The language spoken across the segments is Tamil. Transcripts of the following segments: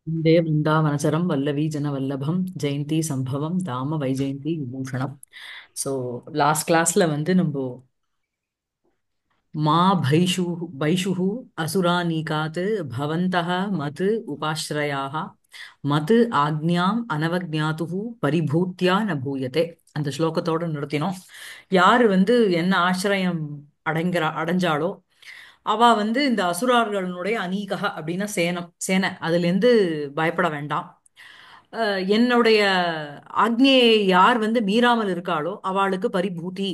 वन्दे वृन्दावनचरं वल्लवीजनवल्लभं ஜெயந்தி சம்பவம் தாம வைஜெயந்தி விபூஷணம். ஸோ லாஸ்ட் கிளாஸ்ல வந்து நம்ம மா பைஷுः असुरानीकात् भवन्तः मत् उपाश्रयाः मत् ஆக்ஞாம் அனவஜ்ஞாதுः பரிபூத்யா ந பூயதே. அந்த ஸ்லோகத்தோட நிறுத்தினோம். யாரு வந்து என்ன ஆசிரயம் அடைஞ்சாளோ அவ வந்து இந்த அசுரார்களுடைய அநீகா அப்படின்னா சேனை அதுல இருந்து பயப்பட வேண்டாம். என்னுடைய ஆக்ஞையை யார் வந்து மீறாமல் இருக்காளோ அவளுக்கு பரிபூதி,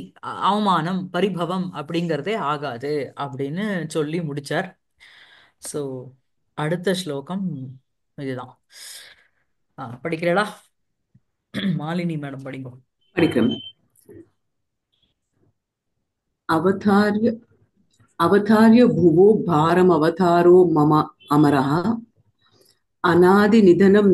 அவமானம், பரிபவம் அப்படிங்கிறதே ஆகாது அப்படின்னு சொல்லி முடிச்சார். சோ அடுத்த ஸ்லோகம் இதுதான். படிக்கிறீளா? மாலினி மேடம் படிங்க. படிக்கிறேன். அவதார்ய அவதார்ய भुवो भारमवतारो मम अमरः अनादिनिधनं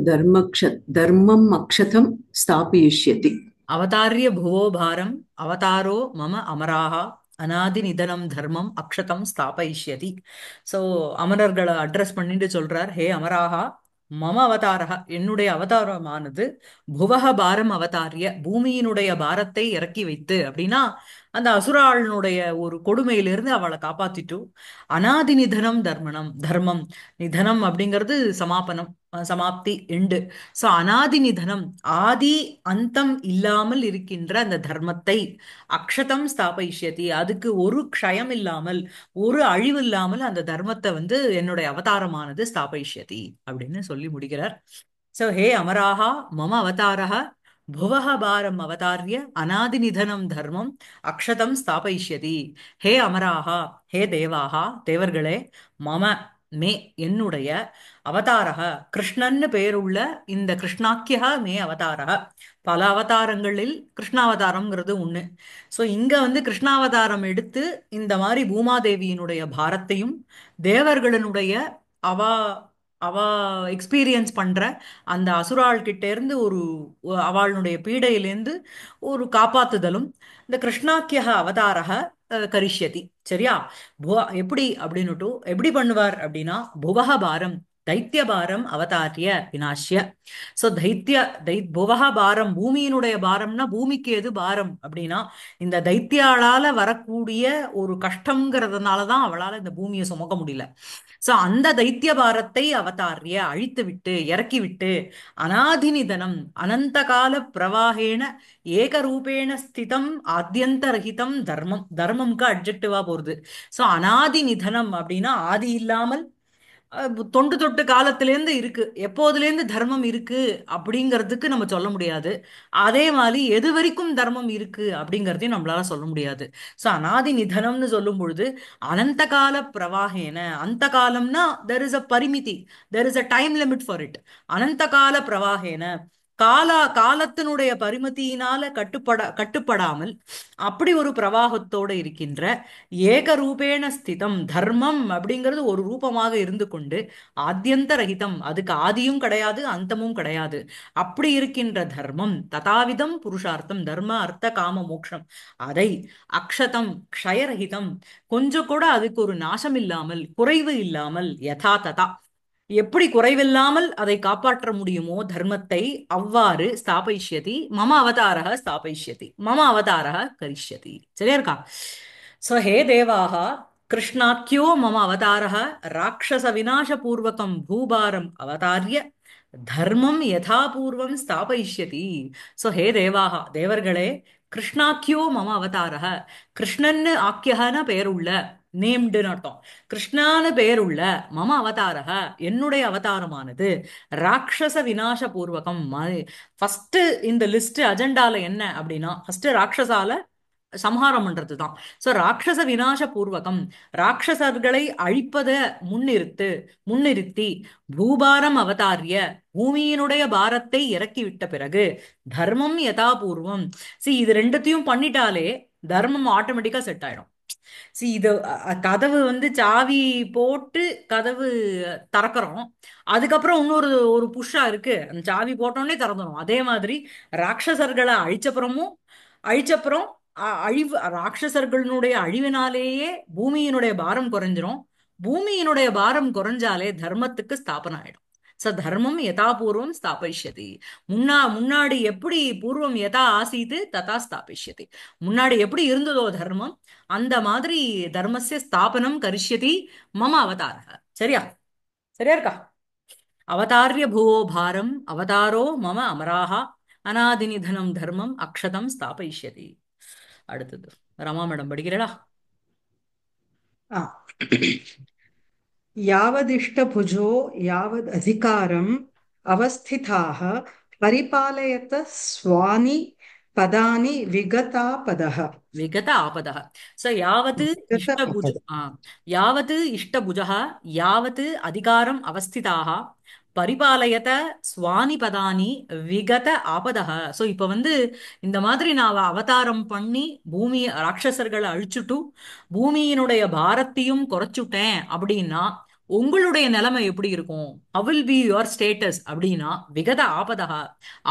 धर्मम् अक्षतं स्थापयिष्यति. அவதாரிய புவோ பாரம் அவதாரோ மம அமராக அநாதி நிதனம் தர்மம் அக்ஷதம் ஸ்தாபயிஷ்யதி. ஸோ அமரர்களை அட்ரஸ் பண்ணிட்டு சொல்றார், ஹே அமராகா, மம அவதாரா, என்னுடைய அவதாரமானது புவக பாரம் அவதாரிய, பூமியினுடைய பாரத்தை இறக்கி வைத்து அப்படின்னா அந்த அசுராளனுடைய ஒரு கொடுமையிலிருந்து அவளை காப்பாத்திட்டு, அநாதி நிதனம் தர்மம் நிதனம் அப்படிங்கிறது சமாபனம், சமாப்தி, எண்டு. சோ அநாதி நிதனம், ஆதி அந்தம் இல்லாமல் இருக்கின்ற அந்த தர்மத்தை அக்ஷதம் ஸ்தாபயிஷ்யதி, அதுக்கு ஒரு க்ஷயம் இல்லாமல் ஒரு அழிவு இல்லாமல் அந்த தர்மத்தை வந்து என்னுடைய அவதாரமானது ஸ்தாபயிஷ்யதி அப்படின்னு சொல்லி முடிக்கிறார். சோ ஹே அமராஹா மம அவதாரः புவः பாரம் அவதாரிய அநாதி நிதனம் தர்மம் அக்ஷதம் ஸ்தாபயிஷ்யதி. ஹே அமராஹா, ஹே தேவாஹா, தேவர்களே, மம, மே, என்னுடைய, அவதாரக, கிருஷ்ணன்னு பேருள்ள இந்த கிருஷ்ணாக்கியா மே அவதாரக, பல அவதாரங்களில் கிருஷ்ணாவதாரம்ங்கிறது ஒண்ணு. சோ இங்க வந்து கிருஷ்ணாவதாரம் எடுத்து இந்த மாதிரி பூமாதேவியினுடைய பாரத்தையும் தேவர்களுடைய அவ அவ எக்ஸ்பீரியன்ஸ் பண்ற அந்த அசுராள் கிட்ட இருந்து அவளுடைய பீடையிலேருந்து ஒரு காப்பாத்துதலும் இந்த கிருஷ்ணாக்கிய அவதாரக கரிஷ்யதி. சரியா? எப்படி அப்படின்னுட்டு எப்படி பண்ணுவார் அப்படின்னா, புவக பாரம், தைத்திய பாரம் அவதாரிய வினாஷ்ய. சோ புவக பாரம், பூமியினுடைய பாரம்னா பூமிக்கு எது பாரம் அப்படின்னா இந்த தைத்தியாளால வரக்கூடிய ஒரு கஷ்டம்ங்கிறதுனாலதான் அவளால இந்த பூமியை சுமக்க முடியல. சோ அந்த தைத்திய பாரத்தை அவதாரிய அழித்து விட்டு இறக்கி விட்டு, அநாதிநிதனம் அனந்த கால பிரவாகேன ஏகரூபேண ஸ்திதம் ஆத்யந்தரகிதம் தர்மம்க்கு அட்ஜெக்டிவா போறது. சோ அநாதி நிதனம் அப்படின்னா ஆதி இல்லாமல் தொண்டு தொட்டு காலத்திலேருந்து இருக்கு, எப்போதுலேருந்து தர்மம் இருக்கு அப்படிங்கிறதுக்கு நம்ம சொல்ல முடியாது. அதே மாதிரி எது வரைக்கும் தர்மம் இருக்கு அப்படிங்கிறதையும் நம்மளால சொல்ல முடியாது. சோ அநாதி நிதனம்னு சொல்லும் பொழுது அனந்த கால பிரவாகேன, அந்த காலம்னா தெர் இஸ் அ பரிமிதி, there is a time limit for it. அனந்த கால பிரவாகேன, காலத்தினுடைய பரிமிதியினால கட்டுப்படாமல் அப்படி ஒரு பிரவாகத்தோடு இருக்கின்ற ஏகரூபேண ஸ்திதம், தர்மம் அப்படிங்கிறது ஒரு ரூபமாக இருந்து கொண்டு ஆத்யந்த ரகிதம், அதுக்கு ஆதியும் கிடையாது அந்தமும் கிடையாது, அப்படி இருக்கின்ற தர்மம், ததாவிதம் புருஷார்த்தம், தர்ம அர்த்த காம மோக்ஷம், அதை அக்ஷதம் க்ஷயரகிதம், கொஞ்சம் கூட அதுக்கு ஒரு நாசம் இல்லாமல் குறைவு இல்லாமல், யதா ததா எப்படி குறைவில்லாமல் அதை காப்பாற்ற முடியுமோ தர்மத்தை, அவ்வாறு ஸ்தாபயிஷ்யதி மம அவதாரக, ஸ்தாபயிஷ்யதி மம அவதாரக கரிஷ்யதி. சரியா இருக்கா? சோ ஹே தேவாக, கிருஷ்ணாக்கியோ மம அவதாரக ராட்சச விநாச பூர்வகம் பூபாரம் அவதாரிய தர்மம் யதாபூர்வம் ஸ்தாபயிஷ்யதி. சோ ஹே தேவாக, தேவர்களே, கிருஷ்ணாக்கியோ மம அவதாரக, கிருஷ்ணன்னு ஆக்கியகன பெயருள்ள, நேம்டுன்னு அர்த்தம், கிருஷ்ணான்னு பெயருள்ள மம அவதாரக என்னுடைய அவதாரமானது ராட்சச விநாச பூர்வகம். ஃபர்ஸ்ட் இந்த லிஸ்ட் அஜெண்டால என்ன அப்படின்னா ஃபர்ஸ்ட் ராட்சசால சம்ஹாரம் பண்றதுதான். சோ ராட்சச விநாச பூர்வகம், ராட்சசர்களை அழிப்பத முன்னிறுத்தி பூபாரம் அவதாரிய, பூமியினுடைய பாரத்தை இறக்கி விட்ட பிறகு தர்மம் யதாபூர்வம். இது ரெண்டுத்தையும் பண்ணிட்டாலே தர்மம் ஆட்டோமேட்டிக்கா செட் ஆயிடும். இது கதவு வந்து சாவி போட்டு கதவு திறக்கிறோம், அதுக்கப்புறம் இன்னொரு ஒரு புஷ்ஷா இருக்கு, அந்த சாவி போட்டோன்னே திறந்துடும். அதே மாதிரி ராட்சசர்களை அழிச்சப்புறம் அழிவு, ராட்சசர்களுடைய அழிவினாலேயே பூமியினுடைய பாரம் குறைஞ்சிரும். பூமியினுடைய பாரம் குறைஞ்சாலே தர்மத்துக்கு ஸ்தாபனம் ஆயிடும். ச தர்மம் யதா பூர்வம் ஸ்தாபயிஷ்யதி. முன்னாடி எப்படி பூர்வம் யதா ஆசீது ததா ஸ்தாபிஷ்யதி. முன்னாடி எப்படி இருந்ததோ தர்மம், அந்த மாதிரி தர்மஸ்ய ஸ்தாபனம் கரிஷ்யதி மம அவதாரः. சரியா? சரியா இருக்கா? அவதாரிய புவோ பாரம் அவதாரோ மம அமராக அநாதிநிதனம் தர்மம் அக்ஷதம் ஸ்தாபயிஷ்யதி. அடுத்தது ரமா மேடம் படிக்கிறடா. आ, यावदिष्टभुजो यावदधिकारम् अवस्थिताः परिपालयत स्वानि पदानि विगतापदः। விகத ஆபதः. சோ யாவத் இஷ்டபுஜ विगतापद யாவத் இஷ்டபுஜः யாவத் அதிகாரம் அவஸ்திதாக பரிபாலயத ஸ்வானி பதானி விகத ஆபதः. சோ இப்ப வந்து இந்த மாதிரி நான் அவதாரம் பண்ணி பூமி ராட்சசர்களை அழிச்சுட்டு பூமியினுடைய பாரத்தையும் குறைச்சுட்டேன் அப்படின்னா உங்களுடைய நிலைமை எப்படி இருக்கும்? how will be your status அப்படின்னா விகத ஆபதः.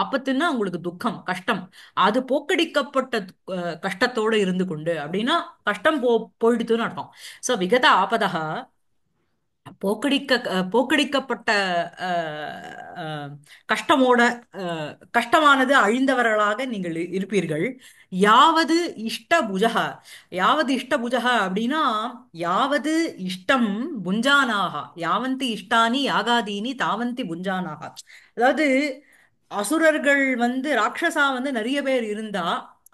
ஆபத்துன்னா உங்களுக்கு துக்கம் கஷ்டம், அது போக்கடிக்கப்பட்ட கஷ்டத்தோட இருந்து கொண்டு அப்படின்னா கஷ்டம் போயிடுத்துன்னு அர்த்தம். சோ விகத ஆபதः போக்கடிக்கப்பட்ட அஹ், கஷ்டமோட கஷ்டமானது அழிந்தவர்களாக நீங்கள் இருப்பீர்கள். யாவது இஷ்ட புஜக யாவது இஷ்ட புஜக அப்படின்னா யாவது இஷ்டம் புஞ்சானாக யாவந்தி இஷ்டானி யாகாதீனி தாவந்தி புஞ்சானாக. அதாவது அசுரர்கள் வந்து ராட்சசா வந்து நிறைய பேர் இருந்தா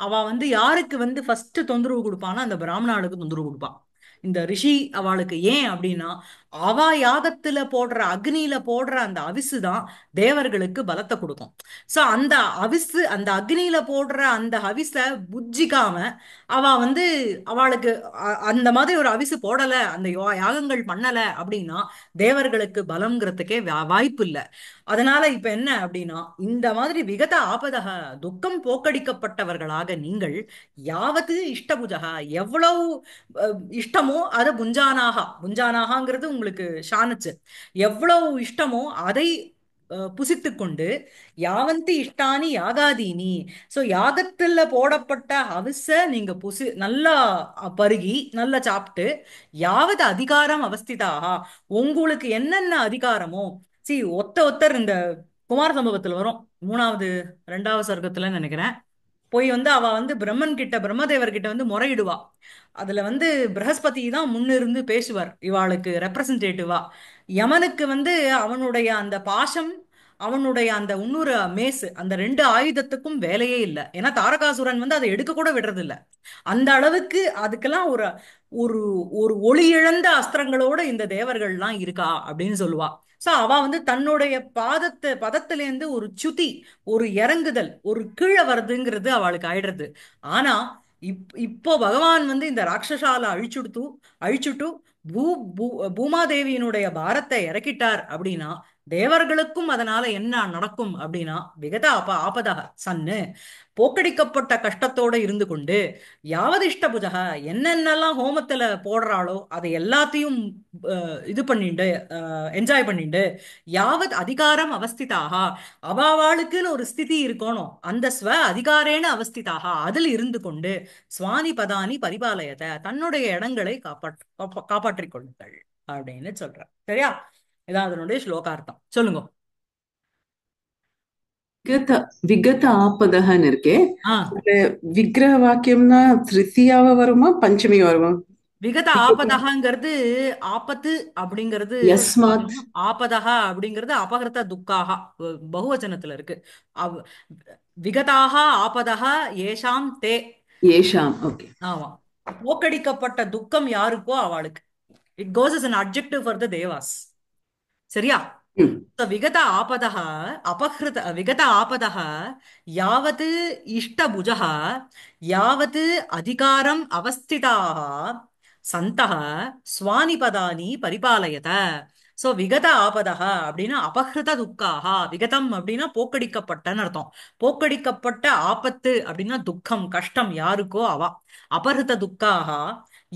அவ வந்து யாருக்கு வந்து ஃபர்ஸ்ட் தொந்தரவு கொடுப்பான்னா அந்த பிராமணாளுக்கு தொந்தரவு கொடுப்பான் இந்த ரிஷி அவளுக்கு. ஏன் அப்படின்னா அவ யாகத்துல போடுற அக்னியில போடுற அந்த அவிசு தான் தேவர்களுக்கு பலத்தை கொடுக்கும். சோ அந்த அவிசு அந்த அக்னியில போடுற அந்த அவிச புஜ்ஜிக்காம அவ வந்து அவளுக்கு அந்த மாதிரி ஒரு அவிசு போடல அந்த யாகங்கள் பண்ணல அப்படின்னா தேவர்களுக்கு பலம்ங்கிறதுக்கே வாய்ப்பு இல்லை. அதனால இப்ப என்ன அப்படின்னா இந்த மாதிரி விகத ஆபதக துக்கம் போக்கடிக்கப்பட்டவர்களாக நீங்கள் யாவது இஷ்டபுஜகா எவ்வளவு இஷ்டமோ அதை புஞ்சானாகாங்கிறது உங்களுக்கு ஷானச்சு எவ்வளவு இஷ்டமோ அதை புசித்துக் கொண்டு யாவந்தி இஷ்டானி யாகாதீனி. சோ யாகத்துல போடப்பட்ட அவிச நீங்க நல்லா பருகி நல்லா சாப்பிட்டு யாவது அதிகாரம் அவஸ்திதாக உங்களுக்கு என்னென்ன அதிகாரமோ ஒத்தர் இந்த குமார சம்பவத்துல வரும் மூணாவது ரெண்டாவது சர்க்கத்துல நினைக்கிறேன். போய் வந்து அவ வந்து பிரம்மன் கிட்ட பிரம்மதேவர் கிட்ட வந்து முறையிடுவா. அதுல வந்து பிரகஸ்பதி தான் முன்னிருந்து பேசுவார் இவாளுக்கு ரெப்ரசன்டேட்டிவா. யமனுக்கு வந்து அவனுடைய அந்த பாசம் அவனுடைய அந்த உன்னொரு மேசு அந்த ரெண்டு ஆயுதத்துக்கும் வேலையே இல்லை. ஏன்னா தாரகாசுரன் வந்து அதை எடுக்க கூட விடுறது இல்ல. அந்த அளவுக்கு அதுக்கெல்லாம் ஒரு ஒரு ஒரு ஒளி இழந்த அஸ்திரங்களோட இந்த தேவர்கள்லாம் இருக்கா அப்படின்னு சொல்லுவா. சோ அவ வந்து தன்னுடைய பதத்திலேருந்து ஒரு சுதி ஒரு இறங்குதல் ஒரு கீழே வருதுங்கிறது அவளுக்கு ஆயிடுறது. ஆனா இப்போ பகவான் வந்து இந்த ராட்சசால அழிச்சுட்டு பூ பூ பூமாதேவியினுடைய பாரத்தை இறக்கிட்டார் அப்படின்னா தேவர்களுக்கும் அதனால என்ன நடக்கும் அப்படின்னா விகத ஆபதக சன்னு போக்கடிக்கப்பட்ட கஷ்டத்தோட இருந்து கொண்டு யாவது இஷ்டபுஜக என்னென்னலாம் ஹோமத்துல போடுறாளோ அதை எல்லாத்தையும் இது பண்ணிண்டு என்ஜாய் பண்ணிண்டு யாவத் அதிகாரம் அவஸ்திதாக அவாவாளுக்குன்னு ஒரு ஸ்திதி இருக்கணும் அந்த ஸ்வ அதிகாரேன அவஸ்திதாக அதில் இருந்து கொண்டு சுவானி பதானி பரிபாலயத தன்னுடைய இடங்களை காப்பாற்றிக் கொள்ளுங்கள் அப்படின்னு சொல்றார். சரியா? இதான் அதனுடைய ஸ்லோகார்த்தம். சொல்லுங்க. விகத விகத ஆபதகன்னு இருக்கே. ஆ அதுல விக்கிரக வாக்கியம்னா திருத்தியாவ வருமா பஞ்சமி வருமா? விகத ஆபதகாங்கிறது ஆபத்து அப்படிங்கிறது யஸ்மாத் பாத்தீங்கன்னா ஆபதகா அப்படிங்கிறது அபகிருத துக்காக பகுவச்சனத்துல இருக்கு. அவ் விகதாக ஆபதகா ஏஷாம் தே. ஏஷாம். ஓகே. ஆமா, போக்கடிக்கப்பட்ட துக்கம் யாருக்கோ அவளுக்கு. It goes as an adjective for the devas. சரியா? ம். So, விகத ஆபதः அபஹ்ருத விகத ஆபதः யாவத் இஷ்டபுஜः யாவத் அதிகாரம் அவஸ்திதாः சந்தः ஸ்வானி பதானி பரிபாலயத. சோ விகத ஆபதः அப்படின்னா அபஹ்ருத துக்காக. விகதம் அப்படின்னா போக்கடிக்கப்பட்டன்னு அர்த்தம். போக்கடிக்கப்பட்ட ஆபத்து அப்படின்னா துக்கம் கஷ்டம் யாருக்கோ அவ. அபஹ்ருத துக்காக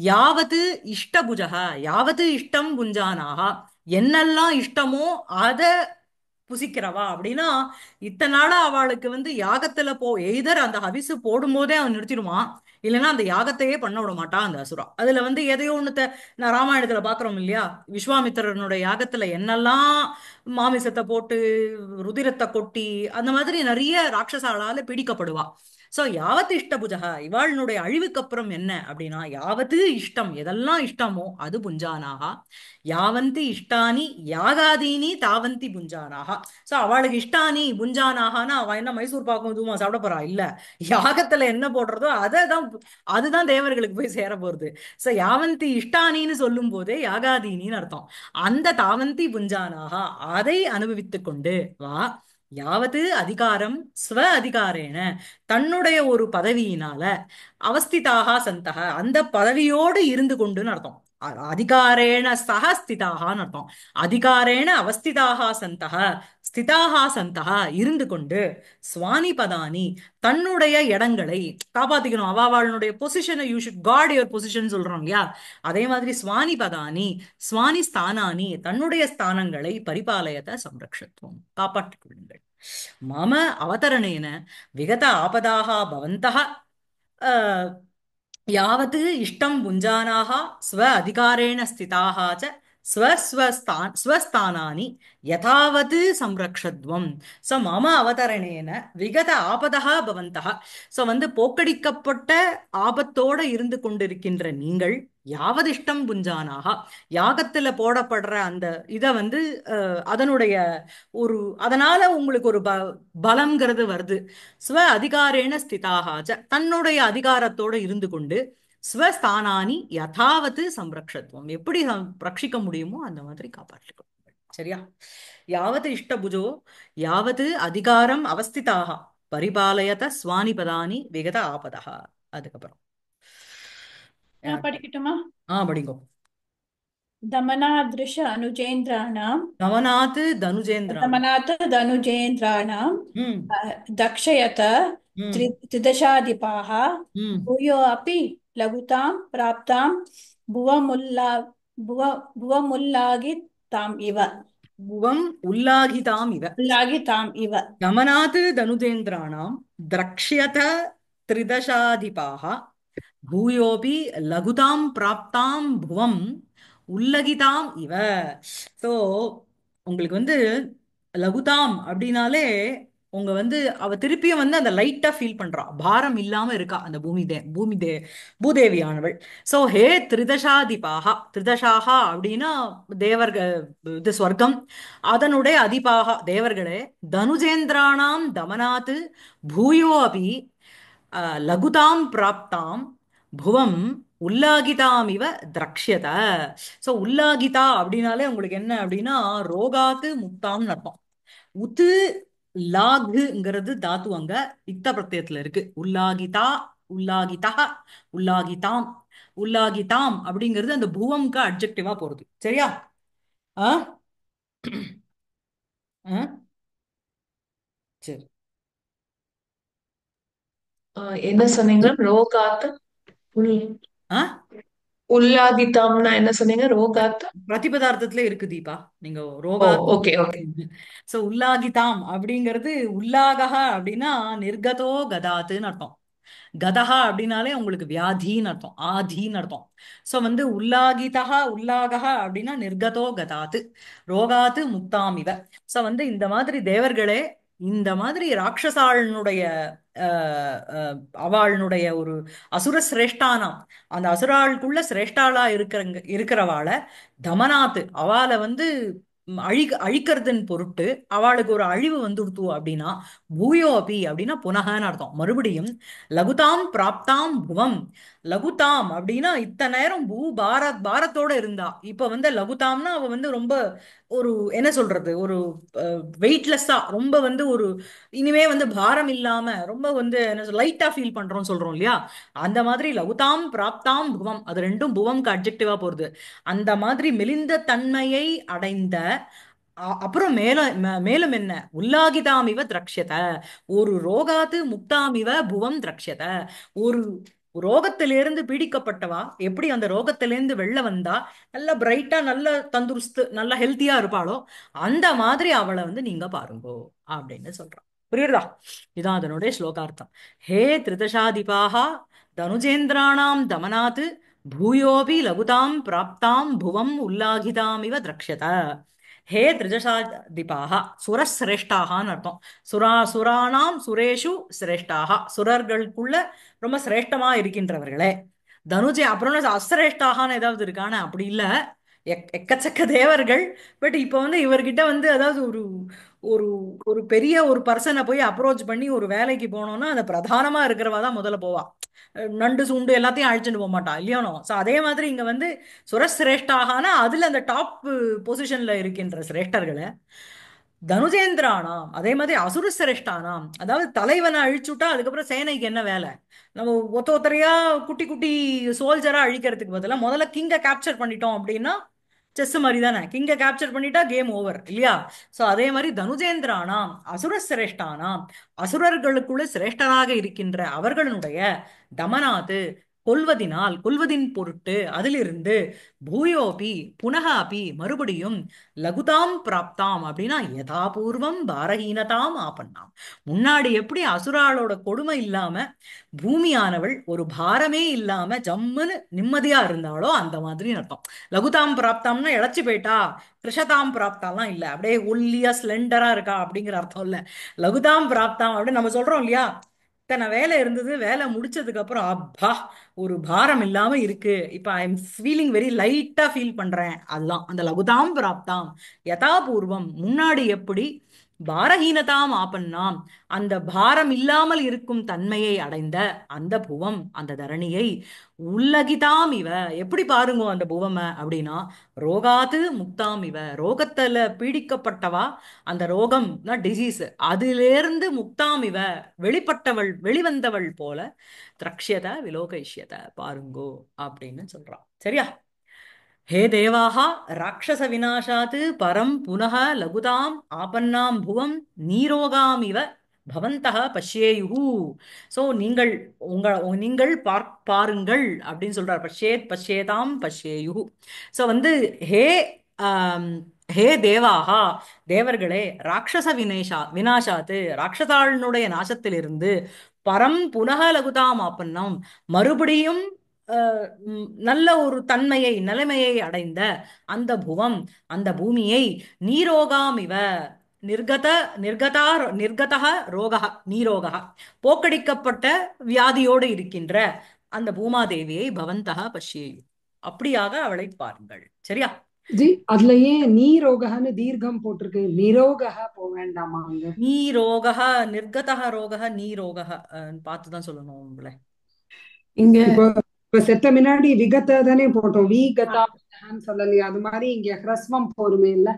யாவத் இஷ்டபுஜः யாவத் இஷ்டம் புஞ்சானாக என்னெல்லாம் இஷ்டமோ அத புசிக்கிறவா அப்படின்னா இத்தனை நாளா அவளுக்கு வந்து யாகத்துல எய்தர் அந்த ஹவிசு போடும்போதே அவன் நிறுத்திடுவான், இல்லைன்னா அந்த யாகத்தையே பண்ண விட மாட்டான் அந்த அசுரா. அதுல வந்து எதையோ ஒண்ணுத்த நான் ராமாயணத்துல பாக்குறோம் இல்லையா, விஸ்வாமித்திரனுடைய யாகத்துல என்னெல்லாம் மாமிசத்தை போட்டு ருதிரத்தை கொட்டி அந்த மாதிரி நிறைய ராட்சசாலால பீடிக்கப்படுவா. சோ யாவத் இஷ்ட புஜகா, இவாளுடைய அழிவுக்கு அப்புறம் என்ன அப்படின்னா, யாவது இஷ்டம் எதெல்லாம் இஷ்டமோ அது புஞ்சானாகா, யாவந்தி இஷ்டானி யாகாதீனி தாவந்தி புஞ்சானாகா. சோ அவளுக்கு இஷ்டானி புஞ்சானாகான்னா அவ என்ன மைசூர் பாக்கும் இதுவுமா சாப்பிட போறா? இல்ல, யாகத்துல என்ன போடுறதோ அததான், அதுதான் தேவர்களுக்கு போய் சேர போறது. சோ யாவந்தி இஷ்டானின்னு சொல்லும் போதே யாகாதீனின்னு அர்த்தம். அந்த தாவந்தி புஞ்சானாகா அதை அனுபவித்துக் கொண்டு வா. யாவது அதிகாரம் ஸ்வ அதிகாரேன, தன்னுடைய ஒரு பதவியினால, அவஸ்திதாக சந்தக அந்த பதவியோடு இருந்து கொண்டுன்னு அர்த்தம். அதிகாரேண சக ஸ்திதாகான்னு அர்த்தம். அதிகாரேண அவஸ்திதாக சந்தக, ஸ்திதாக சந்தக இருந்து கொண்டு, ஸ்வானி பதானி தன்னுடைய இடங்களை காப்பாத்திக்கணும். அவாவாளுடைய பொசிஷனை you should guard your position சொல்றோம் இல்லையா, அதே மாதிரி ஸ்வானி பதானி ஸ்வானி ஸ்தானானி தன்னுடைய ஸ்தானங்களை பரிபாலயத சம்ரக்ஷத்துவம் காப்பாற்றிக் கொள்ளுங்கள். மம அவதரணேன விகத ஆபதாக பவந்தः யாவத் இஷ்டம் புஞ்சானாக ஸ்வ அதிகாரேண ஸ்திதாக ச ஸ்வஸ்தானானி யதாவத் சம்ரக்ஷத்வம். சோ மம அவதரணேன விகத ஆபதா பவந்தः, சோ வந்து போக்கடிக்கப்பட்ட ஆபத்தோட இருந்து கொண்டிருக்கின்ற நீங்கள், யாவது இஷ்டம் புஞ்சானாக யாகத்துல போடப்படுற அந்த இத வந்து அதனுடைய ஒரு அதனால உங்களுக்கு ஒரு பலம்ங்கிறது வருது. ஸ்வ அதிகாரேன ஸ்திதாகாச்ச தன்னுடைய அதிகாரத்தோட இருந்து கொண்டு, ஸ்வஸ்தானானி யதாவத் சம்ரக்ஷத்துவம் எப்படி ரட்சிக்க முடியுமோ அந்த மாதிரி காப்பாற்றிக்கணும். சரியா? யாவத் இஷ்டபுஜோ யாவத் அதிகாரம் அவஸ்திதாக பரிபாலயத ஸ்வானி பதானி விகத ஆபதா. அதுக்கப்புறம் நான் படிக்கட்டுமா? படிங்கோ. दमनादृश अनुजेन्द्राणां தவனாத் தனுஜேந்திரான். दमनात् धनुजेन्द्राणां ம் दक्षयत ம் त्रिदशाधिपाः ம் भूयो अपि लघुतां प्राप्तां भुवमुल्ला भुव भुवमुल्लागिताम् इव புவம் உல்லாகிதாம் இவ. उल्लागिताम् इव தமனாத் தனுஜேந்திராணாம் திரக்ஷ்யத திரிதசாதிபாக பூயோபி லகுதாம் பிராப்தாம் புவம் உல்லகிதாம் இவ. ஸோ உங்களுக்கு வந்து லகுதாம் அப்படின்னாலே உங்க வந்து அவ திருப்பியும் வந்து அந்த லைட்டா ஃபீல் பண்றா, பாரம் இல்லாம இருக்கா அந்த பூதேவியானவள். சோ ஹே திரிதசாதிபாகா, திரிதசாகா அப்படின்னா தேவர்கள், இது ஸ்வர்க்கம், அதனுடைய அதிபாகா தேவர்களே, தனுஜேந்திராணாம் தமனாத் பூயோ அபி லகுதாம் பிராப்தாம் புவம் உல்லாகிதாம் இவ திரக்ஷ்யத. சோ உல்லாகிதா அப்படின்னாலே உங்களுக்கு என்ன அப்படின்னா ரோகாத்து முக்தாம்னு அர்த்தம். உத்து லாகுங்கிறது தாத்து அங்க இக்த பிரத்யத்துல இருக்கு. உல்லாகிதா, உல்லாகிதா, உல்லாகிதாம், உல்லாகிதாம் அப்படிங்கிறது அந்த புவம்க்கு அட்ஜெக்டிவா போறது. சரியா? ஆ ஆ சரி. என்ன சொன்னீங்க? ரோகாத் உல் ஆ உல்லாதித்தாம்னா என்ன சொன்னீங்க? ரோகாத். பிரதிபதார்த்தத்துல இருக்கு தீபா, நீங்க ஓ, ரோகாத்து. Okay okay. சோ உல்லாகிதாம் அப்படிங்கிறது உல்லாகஹ அப்படின்னா நிர்கதோ கதாத்துன்னு அர்த்தம். கதஹா அப்படின்னாலே உங்களுக்கு வியாதின்னு அர்த்தம், ஆதின்னு அர்த்தம். சோ வந்து உல்லாகிதா உல்லாகஹ அப்படின்னா நிர்கதோ கதாத்து ரோகாத்து முக்தாமிவ. சோ வந்து இந்த மாதிரி தேவர்களே, இந்த மாதிரி ராட்சசாளனுடைய அவளுடைய ஒரு அசுர சிரேஷ்டானாம், அந்த அசுராளுக்குள்ள சிரேஷ்டாளா இருக்கிறவாள தமனாத்து அவளை வந்து அழிக்கிறதுன்னு பொருட்டு அவளுக்கு ஒரு அழிவு வந்துடுத்து அப்படின்னா, பூயோ அபி அப்படின்னா புனகன்னு அர்த்தம், மறுபடியும் லகுதாம் பிராப்தாம் புவம். லகுதாம் அப்படின்னா இத்தனை நேரம் பாரத்தோட இருந்தா, இப்ப வந்து லகுதாம்னா அவ வந்து ரொம்ப ஒரு என்ன சொல்றது, ஒரு வெயிட்லெஸ்ஸா ரொம்ப வந்து ஒரு இனிமே வந்து பாரம் இல்லாம ரொம்ப வந்து என்ன லைட்டா ஃபீல் பண்றோம் சொல்றோம் இல்லையா, அந்த மாதிரி லகுதாம் பிராப்தாம் புவம், அது ரெண்டும் புவம்க்கு அட்ஜெக்டிவா போறது. அந்த மாதிரி மெலிந்த தன்மையை அடைந்த அப்புறம் மேலும் என்ன, உல்லாகிதாமிவ திரக்ஷத, ஒரு ரோகாத்து முக்தாமிவ புவம் திரக்ஷத, ஒரு ரோகத்திலிருந்து பீடிக்கப்பட்டவா எப்படி அந்த ரோகத்திலிருந்து வெளில வந்தா நல்ல பிரைட்டா நல்ல தந்துருஸ்து நல்ல ஹெல்த்தியா இருப்பாளோ அந்த மாதிரி அவளை வந்து நீங்க பாருங்கோ அப்படின்னு சொல்றான். புரியுறதா? இதான் அதனுடைய ஸ்லோகார்த்தம். ஹே திருதசாதிபாக தனுஜேந்திராணாம் தமனாத் பூயோபி லகுதாம் பிராப்தாம் புவம் உல்லாகிதாமிவ திரக்ஷத. ஹே திரிஜசாதிபாக சுரஸ்ரேஷ்டாகான்னு அர்த்தம். சுராணாம் சுரேஷு சிரேஷ்டாக சுரர்களுக்குள்ள ரொம்ப சிரேஷ்டமா இருக்கின்றவர்களே. தனுஜே அப்புறம் அஸ்ரேஷ்டாகான்னு ஏதாவது இருக்கானே அப்படி இல்ல, எக்கச்சக்க தேவர்கள். பட் இப்போ வந்து இவர்கிட்ட வந்து அதாவது ஒரு ஒரு ஒரு பெரிய ஒரு பர்சனை போய் அப்ரோச் பண்ணி ஒரு வேலைக்கு போனோம்னா அந்த பிரதானமா இருக்கிறவா தான் முதல்ல போவா. நண்டு சுண்டு எல்லாத்தையும் அழிச்சுட்டு போக மாட்டா இல்லையானோ. ஸோ அதே மாதிரி இங்க வந்து சுரசிரேஷ்டாகனா அதுல அந்த டாப் பொசிஷன்ல இருக்கின்ற சிரேஷ்டர்களை, தனுஜேந்திரானாம் அதே மாதிரி அசுர சிரேஷ்டானாம் அதாவது தலைவனை அழிச்சுட்டா அதுக்கப்புறம் சேனைக்கு என்ன வேலை? நம்ம ஒத்த ஒத்தரையா குட்டி குட்டி சோல்ஜரா அழிக்கிறதுக்கு பதிலா முதல்ல கிங்க கேப்சர் பண்ணிட்டோம் அப்படின்னா செஸ் மாதிரி தானே, கிங்க கேப்சர் பண்ணிட்டா கேம் ஓவர் இல்லையா? சோ அதே மாதிரி தனுஜேந்திரானாம் அசுர சிரேஷ்டானாம் அசுரர்களுக்குள்ள சிரேஷ்டராக இருக்கின்ற அவர்களுடைய தமனாது கொல்வதினால் கொல்வதின் பொருட்டு அதிலிருந்து பூயோபி புனகாபி மறுபடியும் லகுதாம் பிராப்தாம் அப்படின்னா யதாபூர்வம் பாரஹீனதாம் ஆபன்னாம் முன்னாடி எப்படி அசுராளோட கொடுமை இல்லாம பூமியானவள் ஒரு பாரமே இல்லாம ஜம்முன்னு நிம்மதியா இருந்தாலோ அந்த மாதிரி அர்த்தம். லகுதாம் பிராப்தாம்னா இழைச்சு போயிட்டா, கிருஷதாம் பிராப்தாம்லாம் இல்ல அப்படியே ஒல்லியா ஸ்லெண்டரா இருக்கா அப்படிங்கிற அர்த்தம் இல்ல. லகுதாம் பிராப்தாம் அப்படின்னு நம்ம சொல்றோம் இல்லையா, இத்தனை வேலை இருந்தது வேலை முடிச்சதுக்கு அப்புறம் அப்பா ஒரு பாரம் இல்லாம இருக்கு, இப்ப ஐ எம் ஃபீலிங் வெரி லைட்டா ஃபீல் பண்றேன், அதுதான் அந்த லகுதாம் பிராப்தாம். யதாபூர்வம் முன்னாடி எப்படி பாரஹீனதாம் ஆபன்னாம் அந்த பாரம் இல்லாமல் இருக்கும் தன்மையை அடைந்த அந்த புவம் அந்த தரணியை உல்லகிதாம் இவ எப்படி பாருங்க அந்த புவம அப்படின்னா ரோகாது முக்தாம் இவ ரோகத்துல பீடிக்கப்பட்டவா அந்த ரோகம் டிசீஸ் அதிலிருந்து முக்தாம் இவ வெளிப்பட்டவள் வெளிவந்தவள் போல திரக்ஷியத விலோகைஷ்யத பாருங்கோ அப்படின்னு சொல்றான். சரியா? हे देवाः राक्षसविनाशात् परं पुनः लघुताम् आपन्नां भुवं நீரோகாமிவ பவந்தः பஷ்யேயுः. ஸோ நீங்கள் நீங்கள் பாருங்கள் அப்படின்னு சொல்றார். பஷ்யேத் பஷ்யேதாம் பஷ்யேயுः. ஸோ வந்து ஹே ஆம், ஹே தேவாகா தேவர்களே ராட்சச வினாசாத்து ராட்சசாளனுடைய நாசத்திலிருந்து பரம் புனக லகுதாம் ஆப்பன்னம் மறுபடியும் நல்ல ஒரு தன்மையை நிலைமையை அடைந்த அந்த புவம் அந்த பூமியை நீரோகாமிவ நிர்கத நிர்கதா நிர்கதா ரோகா நீரோகா போக்கடிக்கப்பட்ட வியாதியோடு இருக்கின்ற அந்த பூமாதேவியை பவந்தக பஷ்யேயு அப்படியாக அவளை பாருங்கள். சரியா? ஜி அதுல ஏன் நீரோகன்னு தீர்க்கம் போட்டிருக்கு, நிரோகா போக வேண்டாமா அங்க? நீரோகா நிர்கதா ரோகா நீரோகா பார்த்துதான் சொல்லணும் உங்களை. இங்க இப்போ இப்ப செத்த முன்னாடி விகத்த தானே போட்டோம், விகதான்னு சொல்லலையா? அது மாதிரி இங்க ஹ்ரஸ்வம் போருமே இல்ல,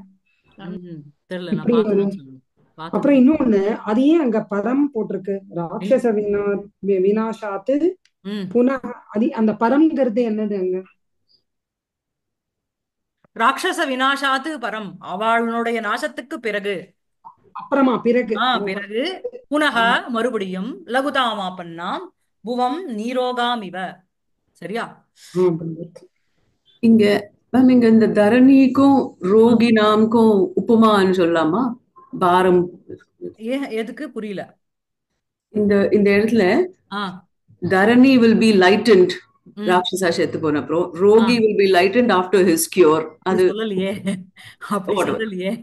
தெரியல, நான் இப்படி ஒரு. பார்த்துதான் சொல்லணும். அப்புறம் இன்னொன்னு அது ஏன் அங்க பரம் போட்டிருக்கு? ராட்சச வினாசாத்து ம் புனः அந்த பரம்ங்கிறது என்னது அங்க? ராட்சச விநாசாத்து பரம் அவளுடைய நாசத்துக்கு பிறகு அப்புறமா பிறகு பிறகு புனக மறுபடியும் லகுதாமாப்பன்னாம் புவம் நீரோகாமிவ. சரியா? இங்க மேம் இங்க இந்த தரணிக்கும் ரோகிணாம்க்கும் உப்புமான்னு சொல்லலாமா? பாரம் எதுக்கு புரியல? இந்த இந்த இடத்துல ஆ தரணி வில் பி லைட்டன்ட் ராட்சசா செத்து போன அப்புறம் ரோகி will be lightened after his cure. அது சொல்லலையே, அப்படி சொல்லலையே,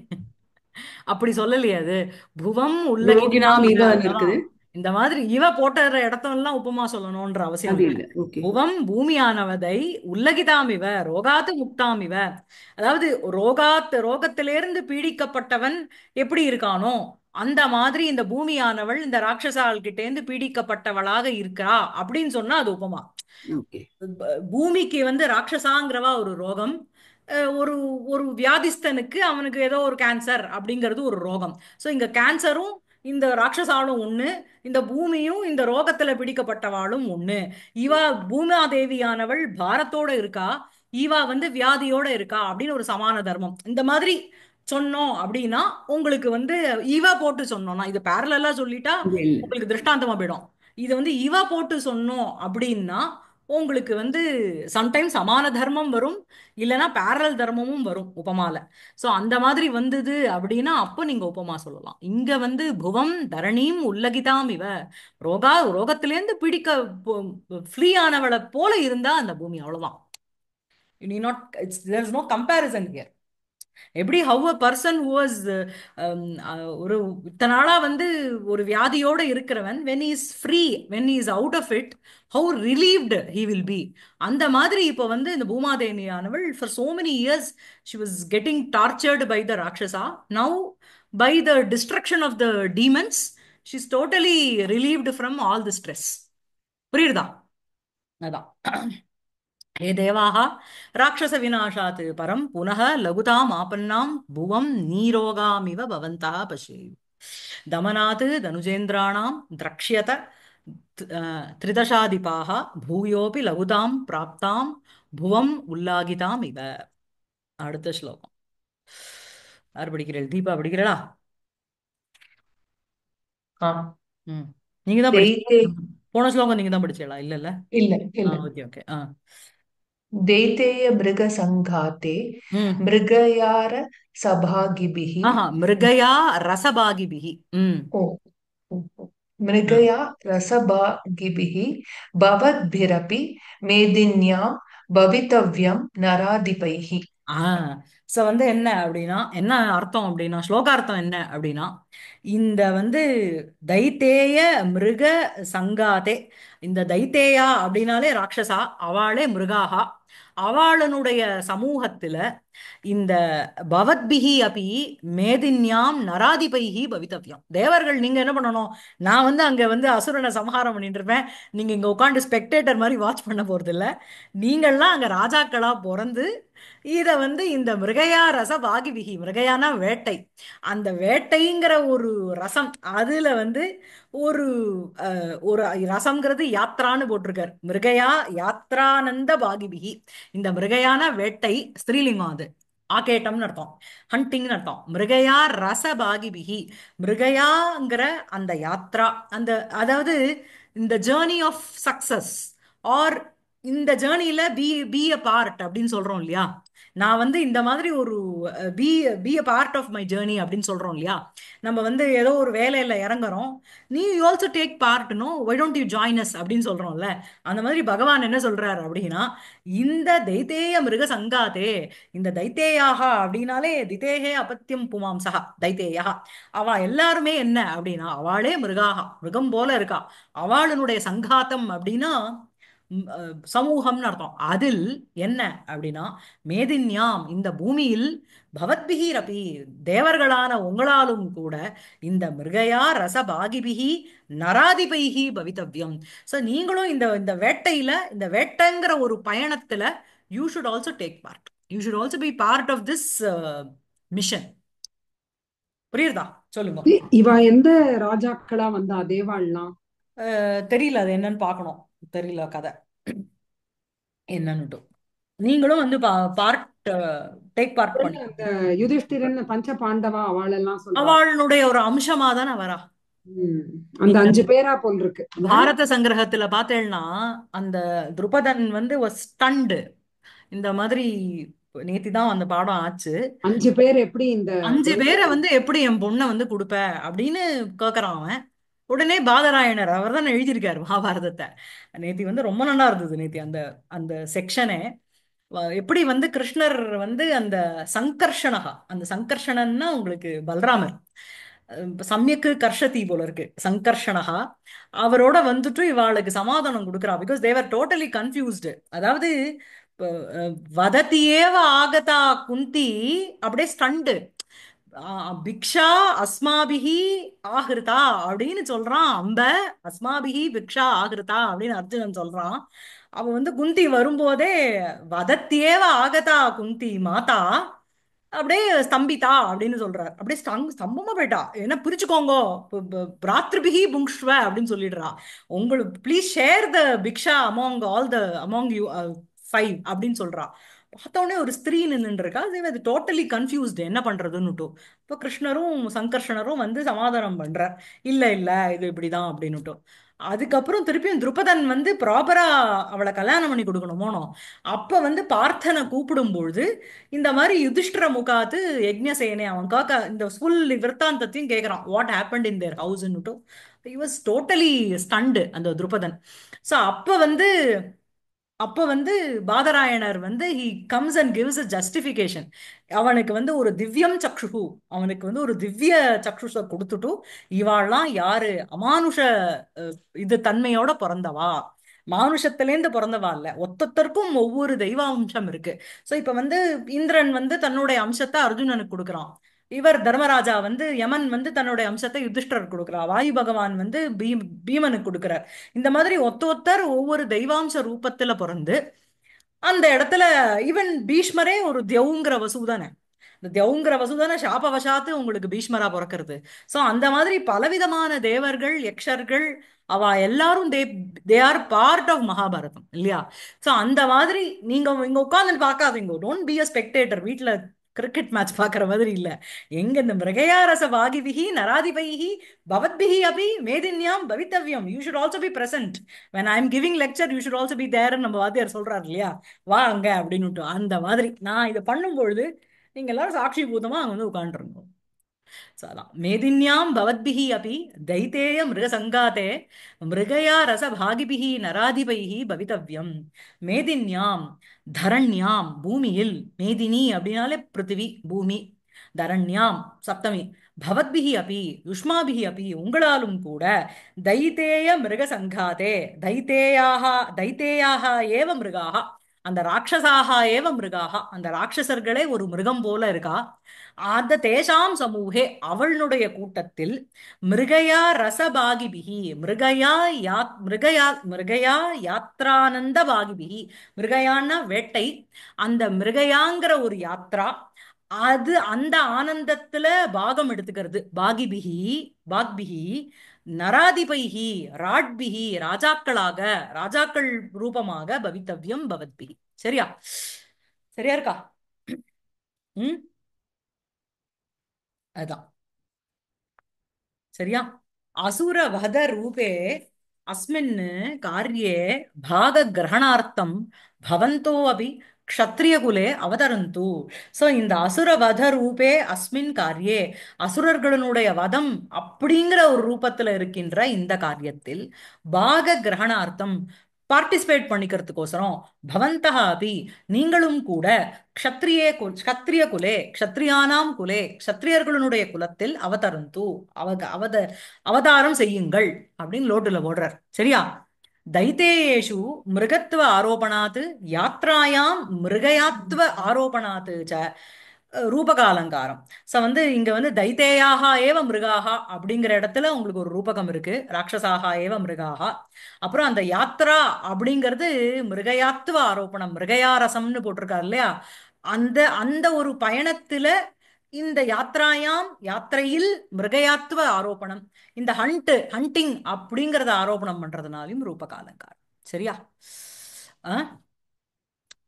அப்படி சொல்லலையே. அது புவம் ரோகிணாம் இதான் இருக்குது. இந்த மாதிரி இவ போட்ட இடத்தெல்லாம் உப்புமா சொல்லணும்ன்ற அவசியம் இல்லை. ஓகே. புவம் பூமியானவதை உல்லகிதாம் இவ ரோகாத்து முக்தாம் இவ அதாவது ரோகத்திலிருந்து பீடிக்கப்பட்டவன் எப்படி இருக்கானோ அந்த மாதிரி இந்த பூமியானவள் இந்த ராட்சசால் கிட்டேந்து பீடிக்கப்பட்டவளாக இருக்கிறா அப்படின்னு சொன்னா அது உபமா. ஓகே. பூமிக்கு வந்து ராட்சசாங்கிறவா ஒரு ரோகம், ஒரு ஒரு வியாதிஸ்தனுக்கு அவனுக்கு ஏதோ ஒரு கேன்சர் அப்படிங்கிறது ஒரு ரோகம். ஸோ இங்க கேன்சரும் இந்த ராட்சசாலும் ஒண்ணு, இந்த பூமியும் இந்த ரோகத்துல பிடிக்கப்பட்டவாளும் ஒண்ணு. இவா பூமாதேவியானவள் பாரத்தோட இருக்கா, இவா வந்து வியாதியோட இருக்கா அப்படின்னு ஒரு சமான தர்மம். இந்த மாதிரி சொன்னோம் அப்படின்னா உங்களுக்கு வந்து இவ போட்டு சொன்னோம்னா இது பேரலா சொல்லிட்டா உங்களுக்கு திருஷ்டாந்தமா போயிடும். இதை வந்து இவ போட்டு சொன்னோம் அப்படின்னா உங்களுக்கு வந்து சம்டைம்ஸ் சமான தர்மம் வரும், இல்லைன்னா பேரல் தர்மமும் வரும் உபமால. ஸோ அந்த மாதிரி வந்தது அப்படின்னா அப்போ நீங்க உபமா சொல்லலாம். இங்க வந்து புவம் தரணீம் உல்லகிதாம் இவ, ரோகத்திலேருந்து பிடிக்க ஃப்ரீ ஆனவளை போல இருந்தா அந்த பூமி, அவ்வளவுதான். You need not, there's no comparison here. எப்படி how a person who was ஒரு இத்தனை நாளா வந்து ஒரு வியாதியோட இருக்கிறவன் when he is free, when he is out of it, how relieved he will be. அந்த மாதிரி இப்போ வந்து இந்த பூமாதேவியானவள் for so many years she was getting tortured by the rakshasa. Now by the destruction of the demons she's totally relieved from all the stress. புரியுதா? அதான். हे देवाः राक्षसविनाशात् परं पुनः लघुताम् आपन्नां भुवं नीरोगामिव भवन्तः पश्येयुः। दमनात् धनुजेन्द्राणां द्रक्ष्यत त्रिदशाधिपाः भूयोऽपि लघुतां प्राप्तां भुवम् उल्लागिताम् इव. அடுத்த ஸ்லோகம் யார் படிக்கிறீர்கள்? தீபா படிக்கிறா? ஆ ம், நீங்க தான் தைத்தே படிச்சீங்களா? போன ஸ்லோகம் நீங்க தான் படிச்சீங்களா? இல்ல இல்ல. இல்ல இல்ல ஓகே ஓகே. दैतेय मृगसङ्घाते ம். मृगयार सभागिभिः ஆஹா, மிருகயா ரசபாகிபிகி. ம். ओ ओ, ओ, मृगया रसभागिभिः भवद्भिरपि मेदिन्यां भवितव्यं नराधिपैः ஆ சோ வந்து என்ன அப்படின்னா, என்ன அர்த்தம் அப்படின்னா, ஸ்லோகார்த்தம் என்ன அப்படின்னா, இந்த வந்து தைத்தேய மிருக சங்காதே, இந்த தைத்தேயா அப்படின்னாலே ராட்சசா, அவளே மிருகாகா, அவளுடைய சமூகத்துல இந்த பவத்பிஹி அபி மேதின்யாம் நராதிபைஹி பவித்தவ்யம். தேவர்கள் நீங்க என்ன பண்ணணும்? நான் வந்து அங்க வந்து அசுரனை சம்ஹாரம் பண்ணிட்டு இருப்பேன், நீங்க இங்க உட்காந்து ஸ்பெக்டேட்டர் மாதிரி வாட்ச் பண்ண போறது இல்ல. நீங்கள்லாம் அங்க ராஜாக்களா பிறந்து இத வந்து இந்த மிருகயா ரச வாகிபிகி, மிருகயானா வேட்டை, அந்த வேட்டைங்கிற ஒரு ரசம், அதுல வந்து ஒரு ஒரு ரசம்ங்கிறது யாத்ரான்னு போட்டிருக்கார். மிருகயா யாத்ரானந்த பாகிபிகி, இந்த மிருகயான வேட்டை ஸ்திரீலிங்கம், அது ஆகேட்டம்னு அர்த்தம், ஹண்டிங்னு அர்த்தம். மிருகயா ரசபாகிபிகி, மிருகயாங்கிற அந்த யாத்ரா, அந்த அதாவது இந்த ஜேர்னி ஆஃப் சக்சஸ் ஆர் இந்த ஜேர்னில பி பி அ பார்ட் அப்படின்னு சொல்றோம் இல்லையா. நான் வந்து இந்த மாதிரி ஒரு be be a part of my journey அப்படின்னு சொல்றோம் இல்லையா. நம்ம வந்து ஏதோ ஒரு வேலையில இறங்குறோம், நீ you also take part, no why don't you join us அப்படின்னு சொல்றோம்ல. அந்த மாதிரி பகவான் என்ன சொல்றாரு அப்படின்னா, இந்த தைத்தேய மிருக சங்காதே, இந்த தைத்தேயாக அப்படின்னாலே திதேகே அபத்தியம் புமாம்சா தைத்தேயா, அவ எல்லாருமே என்ன அப்படின்னா அவளே மிருகாகா, மிருகம் போல இருக்கா. அவளுடைய சங்காத்தம் அப்படின்னா சமூகம்னு அர்த்தம். அதில் என்ன அப்படின்னா மேதின்யாம், இந்த பூமியில் பவத்பிஹி ரபி, தேவர்களான உங்களாலும் கூட இந்த மிருகயா ரசபாகிபிகி நராதிபைகி பவித்தவ்யம். ஸோ நீங்களும் இந்த இந்த வேட்டையில, இந்த வேட்டைங்கிற ஒரு பயணத்துல you should also take part, you should also be part of this mission. புரியுதா? சொல்லுங்க. இவ எந்த ராஜாக்களா வந்தா தேவாள்லாம்? தெரியல, அது என்னன்னு பார்க்கணும், தெரியல கதை என்னன்னுட்டு. நீங்களும் வந்து பார்ட் டேக் பார்ட் பண்ணி, அந்த யுதிஷ்டிரன் பஞ்ச பாண்டவா அவளெல்லாம் சொல்றா. அவளுடைய ஒரு அம்சமா தானே வரா. ம். அந்த நீங்க 5 பேரா போல் இருக்கு. பாரத சங்கிரகத்துல பார்த்தேன்னா அந்த துருபதன் வந்து ஸ்டண்டு, இந்த மாதிரி நேத்தி தான் அந்த பாடம் ஆச்சு. 5 பேர் எப்படி இந்த 5 பேரை வந்து எப்படி என் பொண்ணை வந்து கொடுப்ப அப்படின்னு கேட்கறான் அவன். உடனே பாதராயணர், அவர் தான் எழுதியிருக்காரு மகாபாரதத்தை. நேத்தி வந்து ரொம்ப நல்லா இருந்தது நேத்தி அந்த அந்த செக்ஷனே. எப்படி வந்து கிருஷ்ணர் வந்து அந்த சங்கர்ஷணகா, அந்த சங்கர்ஷணன்னா உங்களுக்கு பலராமர், சமயக்கு கர்ஷதி போல இருக்கு சங்கர்ஷணகா, அவரோட வந்துட்டு இவாளுக்கு சமாதானம் கொடுக்குறா. பிகாஸ் தேவர் டோட்டலி கன்ஃபியூஸ்டு. அதாவது இப்ப, வதத்தியேவ ஆகதா குந்தி, அப்படியே ஸ்டண்டு, பிக்ஷா அஸ்மாபிஹி ஆகிருதா அப்படின்னு சொல்றான் அம்ப, அஸ்மாபிஹி பிக்ஷா ஆகிருதா அப்படின்னு அர்ஜுனன் சொல்றான். அவ வந்து குந்தி வரும்போதே வதத்தியேவ ஆகதா குந்தி மாதா, அப்படியே ஸ்தம்பிதா அப்படின்னு சொல்றார். அப்படியே ஸ்தம்பமா போயிட்டா. என்ன பிரிச்சுக்கோங்கோ, பிராத்ருபிகி புங்ஷ்வ அப்படின்னு சொல்லிடுறா. உங்களுக்கு ப்ளீஸ் ஷேர் த பிக்ஷா among all the among you 5 அப்படின்னு சொல்றா. பார்த்த உடனே ஒரு ஸ்திரீ நின்னுட்டு இருக்கா, அது டோட்டலி கன்ஃபியூஸ்டு என்ன பண்றதுன்னுட்டோ. இப்போ கிருஷ்ணரும் சங்கர்ஷணரும் வந்து சமாதானம் பண்றார், இல்ல இல்ல இது இப்படிதான் அப்படின்னுட்டோ. அதுக்கப்புறம் திருப்பியும் துருபதன் வந்து ப்ராப்பரா அவளை கல்யாணம் பண்ணி கொடுக்கணுமோனோ, அப்ப வந்து பார்த்தனை கூப்பிடும் பொழுது இந்த மாதிரி யுதிஷ்டிர முகாத்து யஜ்ஞசேனே அவன் காக்க இந்த ஃபுல் விற்த்தாந்தத்தையும் கேட்கறான், வாட் ஹேப்பன்ட் இன் தேர் ஹவுஸ்ன்னுட்டு. he was டோட்டலி ஸ்டண்டு அந்த துருபதன். ஸோ அப்ப வந்து பாதராயணர் வந்து he comes and gives a justification. அவனுக்கு வந்து ஒரு திவ்யம் சக்ஷுஷு, அவனுக்கு வந்து ஒரு திவ்ய சக்ஷுஷ கொடுத்துட்டு, இவாள்லாம் யாரு அமானுஷ அஹ், இது தன்மையோட பிறந்தவா, மானுஷத்திலேந்து பிறந்தவா இல்ல, ஒத்தொத்தருக்கும் ஒவ்வொரு தெய்வ அம்சம் இருக்கு. சோ இப்ப வந்து இந்திரன் வந்து தன்னுடைய அம்சத்தை அர்ஜுனனுக்கு கொடுக்குறான், இவர் தர்மராஜா வந்து யமன் வந்து தன்னுடைய அம்சத்தை யுதிஷ்டருக்கு கொடுக்குறார், வாயு பகவான் வந்து பீமனுக்கு கொடுக்குறார். இந்த மாதிரி ஒத்தொத்தர் ஒவ்வொரு தெய்வாம்ச ரூபத்துல பிறந்து அந்த இடத்துல ஈவன் பீஷ்மரே ஒரு தியவுங்கிற வசுதானே, இந்த தியவுங்கிற வசுதானே சாபவசாத்து உங்களுக்கு பீஷ்மரா பிறக்கிறது. சோ அந்த மாதிரி பலவிதமான தேவர்கள் யக்ஷர்கள் அவ எல்லாரும் they are part of Mahabharatam இல்லையா? சோ அந்த மாதிரி நீங்க இங்க உட்கார்ந்து பார்க்காதீங்க, டோன்ட் பி அ ஸ்பெக்டேட்டர், வீட்ல கிரிக்கெட் மேட்ச் பார்க்குற மாதிரி இல்ல. எங்க இந்த மிருகயாரச வாகிபிகி நராதிபைகி பவத்பிகி அபி மேதின்யாம் பவித்தவ்யம், you should also be present when I am giving lecture you should also be there ன்னு நம்ம வாத்தியார் சொல்றாரு இல்லையா, வா அங்க அப்படின்னு. அந்த மாதிரி நான் இதை பண்ணும்பொழுது நீங்க எல்லாரும் சாட்சி பூதமா அங்க வந்து உட்காந்துருந்தோம். அதான் மேதின்யாம் பவத்பிஹி அபி தைத்தேய மிருகசங்காதே மிருகயா ரசபாகிபிஹி நராதிபைஹி பவித்தவ்யம். மேதின்யாம் தரண்யாம் பூமியில், மேதினி அப்படின்னாலே பிருத்திவி பூமி, தரண்யாம் சப்தமி, பவத்பிஹி அபி யுஷ்மாபிஹி அபி உங்களாலும் கூட, தைத்தேய மிருகசங்காதே தைத்தேயாக தைத்தேயாக ஏவ மிருகாக, அந்த ராட்சசாக ஏவ மிருகாக, அந்த ராட்சசர்களே ஒரு மிருகம் போல இருக்கா. அந்த தேசாம் சமூகே அவளுடைய கூட்டத்தில், மிருகயா ரசபாகிபிகி மிருகயா மிருகயா யாத்ரானந்த பாகிபிகி, மிருகயான்னா வேட்டை, அந்த மிருகயாங்கிற ஒரு யாத்ரா, அது அந்த ஆனந்தத்துல பாகம் எடுத்துக்கிறது. பாகிபிகி பாக்பிகி நராதிபைகி ராட்பிகி ராஜாக்களாக, ராஜாக்கள் ரூபமாக பவித்தவ்யம் பவத்பிகி. சரியா? சரியா இருக்கா? ம், அதான் சரியா. அசுர வத ரூபே அஸ்மின் காரியே பாக கிரகணார்த்தம் பவந்தோ அபி க்ஷத்ரிய குலே அவதரந்து. சோ இந்த அசுர வத ரூபே அஸ்மின் காரியே, அசுரர்களுடைய வதம் அப்படிங்கிற ஒரு ரூபத்துல இருக்கின்ற இந்த காரியத்தில் பாக கிரகணார்த்தம் பார்ட்டிசிபேட் பண்ணிக்கிறதுக்கோசரம், பவந்தஹ அபி நீங்களும் கூட, க்ஷத்ரிய குலே க்ஷத்ரியானாம் குலே க்ஷத்ரியர்களுடைய குலத்தில் அவதரந்து அவதாரம் செய்யுங்கள் அப்படின்னு லோட்டுல போடுறார். சரியா? தைத்தேயேஷு மிருகத்துவ ஆரோபணாத் யாத்ராயாம் மிருகயாத்வ ஆரோபணாத் ச ரூபகாலங்காரம். சோ வந்து இங்க வந்து தைத்தேயாக ஏவ மிருகாக அப்படிங்கிற இடத்துல உங்களுக்கு ஒரு ரூபகம் இருக்கு, ராட்சசாக ஏவ மிருகாக. அப்புறம் அந்த யாத்ரா அப்படிங்கிறது மிருகயாத்வ ஆரோபணம், மிருகயாரசம்னு போட்டிருக்காரு இல்லையா, அந்த அந்த ஒரு பயணத்துல இந்த யாத்ராயாம் யாத்திரையில் மிருகயாத்வ ஆரோபணம், இந்த ஹண்டிங் அப்படிங்கறத ஆரோபணம் பண்றதுனாலையும் ரூபகாலங்காரம். சரியா?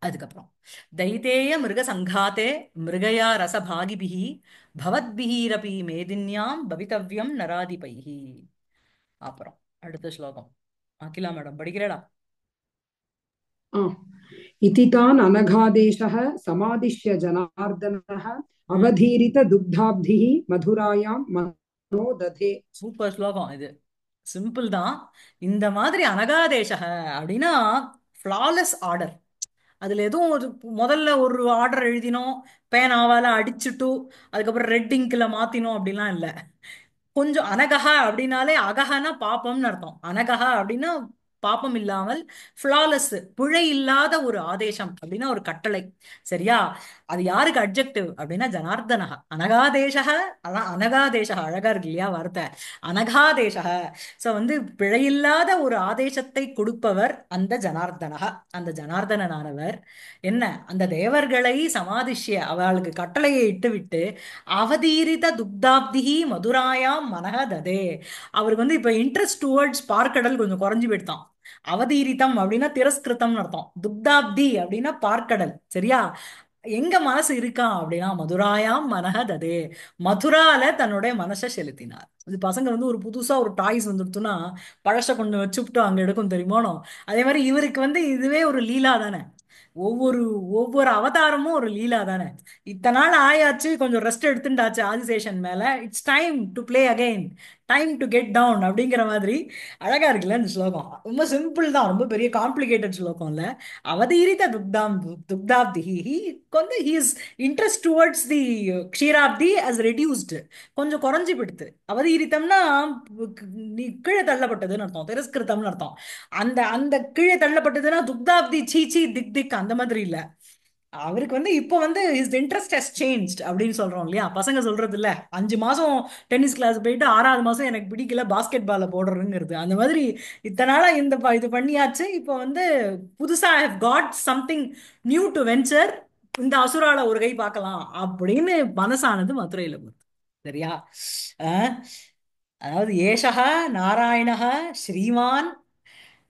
அதுக்கப்புறம் தைத்தேய மிருக சங்காத்தே மிருகயா ரசபாகிபிஹி பவத்பிஹீரபி மேதின்யாம் பவித்தவ்யம் நராதிபைஹி. அப்புறம் அடுத்த ஸ்லோகம் அகிலா மேடம் படிக்கிறடா. इति तान् अनघादेशः समादिश्य जनार्दनः अवधीरितदुग्धाब्धिः मधुरायां मनो दधे. சூப்பர் ஸ்லோகம் இது, சிம்பிள் தான். இந்த மாதிரி அனகாதேசக அப்படின்னா ஃப்ளாலெஸ் ஆர்டர். அதுல எதுவும் ஒரு முதல்ல ஒரு ஆர்டர் எழுதினோம், பேனாவால அடிச்சுட்டு அதுக்கப்புறம் ரெட் இங்க்ல மாத்தினோம் அப்படிலாம் இல்ல. கொஞ்சம் அனகஹா அப்படின்னாலே அகஹனா பாப்பம்னு அர்த்தம், அனகஹா அப்படின்னா பாப்பம் இல்லாமல், ஃப்ளாலெஸ் பிழை இல்லாத ஒரு ஆதேசம் அப்படின்னா ஒரு கட்டளை. சரியா? அது யாருக்கு அட்ஜெக்டிவ் அப்படின்னா ஜனார்தனக. அனகாதேசக, அதான் அனகாதேசக, அழகா இருக்கு இல்லையா வார்த்தை, அனகாதேசக. சோ வந்து பிழையில்லாத ஒரு ஆதேசத்தை கொடுப்பவர் அந்த ஜனார்தனக. அந்த ஜனார்தனனானவர் என்ன, அந்த தேவர்களை சமாதிஷ்ய அவளுக்கு கட்டளையை இட்டுவிட்டு, அவதீரித துக்தாப்திஹி மதுராயாம் மனக ததே, அவருக்கு வந்து இப்ப இன்ட்ரெஸ்ட் டுவர்ட்ஸ் பார்க்கடல் கொஞ்சம் குறைஞ்சு போயிட்டான். அவதீரிதம் அப்படின்னா திரஸ்கிருதம்னு அர்த்தம், துக்தாப்தி அப்படின்னா பார்க்கடல். சரியா? எங்க மனசு இருக்கான் அப்படின்னா மதுராயாம் மனஹ ததே, மதுரால தன்னுடைய மனசை செலுத்தினார். இது பசங்க வந்து ஒரு புதுசா ஒரு டாய்ஸ் வந்துடுத்துன்னா பழச கொண்டு வச்சுவிட்டு அங்க எடுக்கும் தெரியுமானோ, அதே மாதிரி இவருக்கு வந்து இதுவே ஒரு லீலா தானே. ஒவ்வொரு ஒவ்வொரு அவதாரமும் ஒரு லீலா தானே. இத்தனை நாள் ஆயாச்சு, கொஞ்சம் ரெஸ்ட் எடுத்துட்டாச்சு ஆதிசேஷன் மேல, it's time to play again, time to get down அப்படிங்கிற மாதிரி. அழகா இருக்குல்ல இந்த ஸ்லோகம். ரொம்ப சிம்பிள் தான், ரொம்ப பெரிய காம்ப்ளிகேட்டட் ஸ்லோகம் இல்ல. அவதீரித துக்தாம் துக்தாப்திஹி, வந்து ஹீஸ் இன்ட்ரெஸ்ட் டுவர்ட்ஸ் தி க்ஷீராப்தி as reduced, கொஞ்சம் குறைஞ்சு விடுத்து. அவதீரித்தம்னா நீ கீழே தள்ளப்பட்டதுன்னு அர்த்தம், திரஸ்கிருதம்னு அர்த்தம். அந்த அந்த கீழே தள்ளப்பட்டதுன்னா துக்தாப்தி சீச்சி திக் திக் அந்த மாதிரி இல்ல. அவருக்கு வந்து இப்போ வந்து his interest has changed அப்படின்னு சொல்றோம் இல்லையா. பசங்க சொல்றது இல்ல, 5 மாசம் டென்னிஸ் கிளாஸ் போயிட்டு 6வது மாசம் எனக்கு பிடிக்கல பாஸ்கெட் பால போடுறதுங்கிறது. அந்த மாதிரி இத்தனை நாளா இந்த இது பண்ணியாச்சு, இப்போ வந்து புதுசா I have got something new to venture, இந்த அசுரால ஒரு கை பார்க்கலாம் அப்படின்னு மனசானது மதுரையில போகுது. சரியா? அஹ் அதாவது ஏஷः நாராயணः ஸ்ரீமான்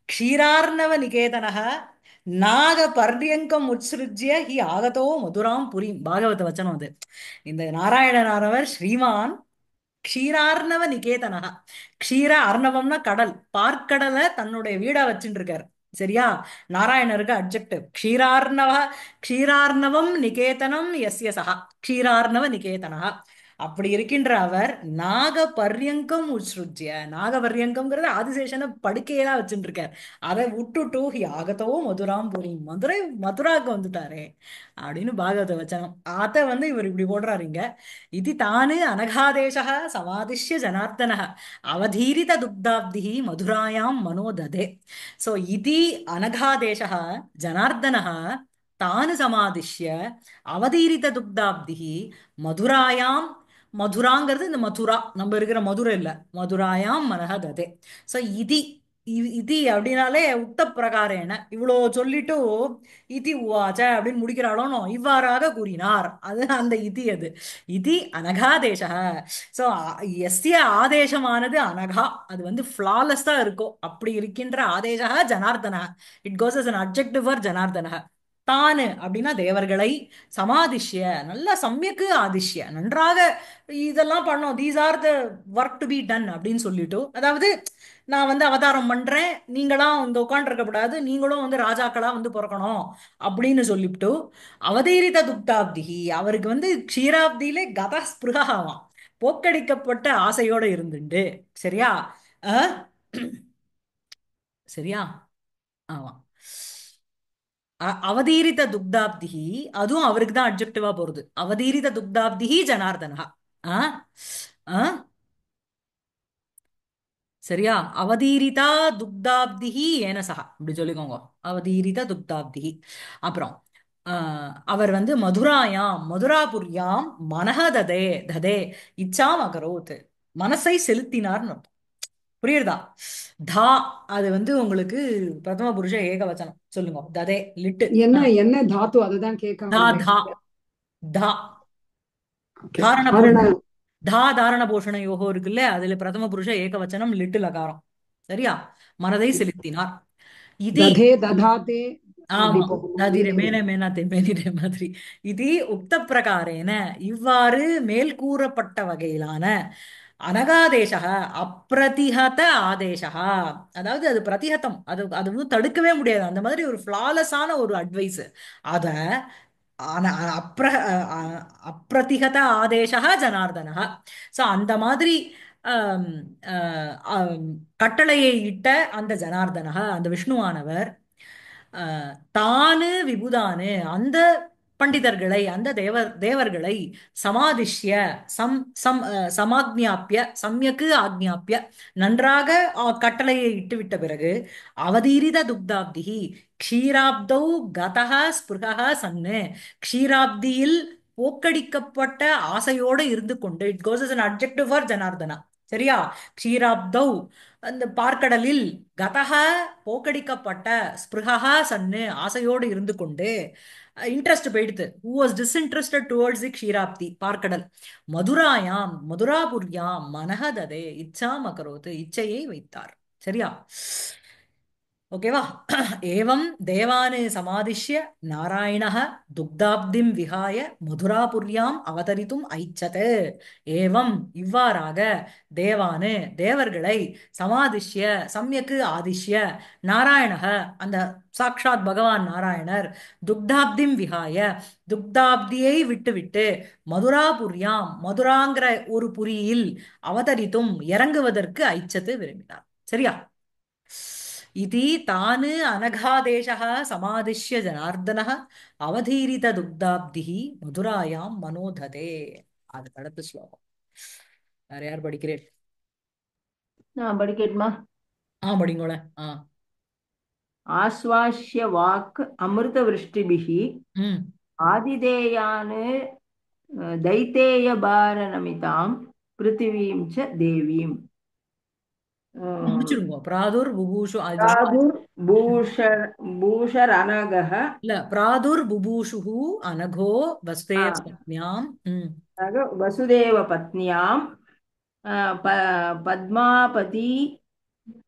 க்ஷீரார்ணவ நிகேதனः நாக பர்யங்கம் உத்ஸ்ருஜ்ய ஹி ஆகதோ மதுராம் புரீம். பாகவத வச்சனம் அது. இந்த நாராயணனானவர் ஸ்ரீமான் க்ஷீரார்ணவ நிகேதனக, க்ஷீர அர்ணவம்னா கடல், பார்க்கடலை தன்னுடைய வீடா வச்சுட்டு இருக்காரு. சரியா? நாராயணருக்கு அட்ஜெக்டிவ் க்ஷீரார்ணவ, க்ஷீரார்ணவம் நிகேதனம் எஸ்ய சஹா, க்ஷீரார்ணவ நிகேதனஹ. அப்படி இருக்கின்ற அவர் நாக பர்யங்கம் உத்ஸ்ருஜ்ய, நாக பர்யங்கம்ங்கிறது ஆதிசேஷனை படுக்கையெல்லாம் வச்சுட்டு இருக்கார். அதை விட்டுட்டு ஹி ஆகதோ மதுராம் புரி, மதுரை மதுராக்கு வந்துட்டாரே அப்படின்னு பாகவத வச்சனம். அத வந்து இவர் இப்படி போடுறாருங்க. இது தானு அனகாதேசः சமாதிஷ்ய ஜனார்தனः அவதீரித துக்தாப்திஹி மதுராயாம் மனோ ததே. சோ இதி அனகாதேசः ஜனார்தனः தானு சமாதிஷ்ய அவதீரித துக்தாப்திஹி மதுராயாம், மதுராங்கிறது இந்த மதுரா நம்ம இருக்கிற மதுரை இல்ல, மதுராயாம் மனஹ ததே. சோ இதி இதி அப்படின்னாலே உக்த பிரகாரேன இவ்வளோ சொல்லிட்டு இதி உவாச்ச அப்படின்னு முடிக்கிறாளோனோ, இவ்வாறாக கூறினார், அது அந்த இதி. அது இதி அனகாதேச. ஸோ எஸ்ய ஆதேசமானது அனகா, அது வந்து ஃப்ளாலெஸ்ஸா இருக்கும். அப்படி இருக்கின்ற ஆதேசா Janardana, it goes as an adjective for Janardana. தானு அப்படின்னா தேவர்களை, சமாதிஷ்ய நல்லா சமயக்கு ஆதிஷ்ய நன்றாக இதெல்லாம் பண்ணோம், these are the work to be done அப்படின்னு சொல்லிட்டு, அதாவது நான் வந்து அவதாரம் பண்றேன், நீங்களாம் இங்க உட்காந்து இருக்கக்கூடாது, நீங்களும் வந்து ராஜாக்களா வந்து பிறக்கணும் அப்படின்னு சொல்லிவிட்டு அவதீரித துக்தாப்திகி, அவருக்கு வந்து க்ஷீராப்தியிலே கத ஸ்பிருகாவாம், போக்கடிக்கப்பட்ட ஆசையோட இருந்துண்டு. சரியா? அஹ் சரியா? ஆமா. அவதீரித துக்தாப்திஹி, அதுவும் அவருக்கு தான் அட்ஜெக்டிவா போறது. அவதீரித துக்தாப்திஹி ஜனார்தனா. ஆ ஆ சரியா? அவதீரிதா துக்தாப்திஹி ஏனசா இப்படி சொல்லிக்கோங்க. அவதீரித துக்தாப்திஹி. அப்புறம் அவர் வந்து மதுராயாம் மதுராபுரியாம் மனஹ ததே ததே இச்சாம் அகரோத், மனசை செலுத்தினார்னு அர்த்தம். புரியுறதா? தா, அது வந்து உங்களுக்கு பிரதம புருஷ ஏகவச்சனம் சொல்லுங்க. ததே லிட்டு. என்ன என்ன தாத்து அதுதான் கேட்க தா வந்தேன். தா தா ஓகே, தாரண தாரண. பூஷணம். தா தாரண பூஷண யோகோ இருக்குல்ல, அதுல பிரதம புருஷ ஏகவச்சனம் லிட்டு லகாரம். சரியா? மனதை செலுத்தினார். இது ததே ததாதே அப்படி ஆமா, போகுமா ததிரே மீனிங்? மேனே மேனாத்தே மேனிரே மாதிரி. இது உக்த பிரகாரேன, இவ்வாறு மேல் கூறப்பட்ட வகையிலான அனகாதேசக அப்பிரதிஹத ஆதேசக, அதாவது அது பிரதிஹதம், அது அது வந்து தடுக்கவே முடியாது, அந்த மாதிரி ஒரு ஃபிளாலஸான ஒரு அட்வைஸ். அத அப்ர அப்பிரதிஹத ஆதேசக ஜனார்தனக. ஸோ அந்த மாதிரி ஆம், கட்டளையை இட்ட அந்த ஜனார்தனக, அந்த விஷ்ணுவானவர் தானு விபுதானு, அந்த பண்டிதர்களை, அந்த தேவர்களை சமாதிஷ்ய சம் சம் சமாக்ஞாப்பிய சம்யக்கு ஆக்ஞாப்பிய நன்றாக கட்டளையை இட்டுவிட்ட பிறகு அவதீரித துக்தாப்திஹி க்ஷீராப்தௌ கதஹ ஸ்பிருகஹ சன்னு, க்ஷீராப்தியில் போக்கடிக்கப்பட்ட ஆசையோடு இருந்து கொண்டு, it goes as an adjective for Janardhana. சரியா? க்ஷீராப்தௌ அந்த பார்க்கடலில், கதஹ போக்கடிக்கப்பட்ட, ஸ்பிருகா சன்னு ஆசையோடு இருந்து கொண்டு, இன்ட்ரெஸ்ட் போயிடுத்து. Who was disinterested towards the க்ஷீராப்தி பார்க்கடல். மதுராயாம் மதுராபுரியாம் மனஹ ததே இச்சாம் அகரோத், இச்சையை வைத்தார். சரியா? ஓகேவா? ஏவம் தேவானு சமாதிஷ்ய நாராயணः துக்தாப்திம் விஹாய மதுராபுர்யாம் அவதரித்தும் ஐச்சத். ஏவம் இவ்வாறாக தேவானு தேவர்களை சமாதிஷ்ய சம்யக்கு ஆதிஷ்ய நாராயணः அந்த சாக்ஷாத் பகவான் நாராயணர் துக்தாப்திம் விஹாய துக்தாப்தியை விட்டுவிட்டு மதுராபுர்யாம் மதுராங்கிற ஒரு புரியில் அவதரித்தும் இறங்குவதற்கு ஐச்சத்து விரும்பினார். சரியா? इति तान् अनघादेशः समादिश्य जनार्दनः अवधीरितदुग्धाब्धिः मधुरायां मनोधते. அதுக்கு அடுத்த ஸ்லோகம் வேற யார் படிக்கிறேன்? நான் படிக்கட்டுமா? படிங்கோளேன். ஆஸ்வாஸ்ய வாக் அமிர்தவிருஷ்டிபிः ம் ஆதிதேயான் தைத்தேயபாரநமிதாம் பிருத்திவீம் ச தேவீம். முடிச்சிருங்க. பிராதுர் புபூஷு பிராதுர் பூஷரனகः இல்ல பிராதுர் புபூஷுஹு அனகோ வஸ்தேவ பத்னியாம். வசுதேவ பத்னியாம் பத்மாபதி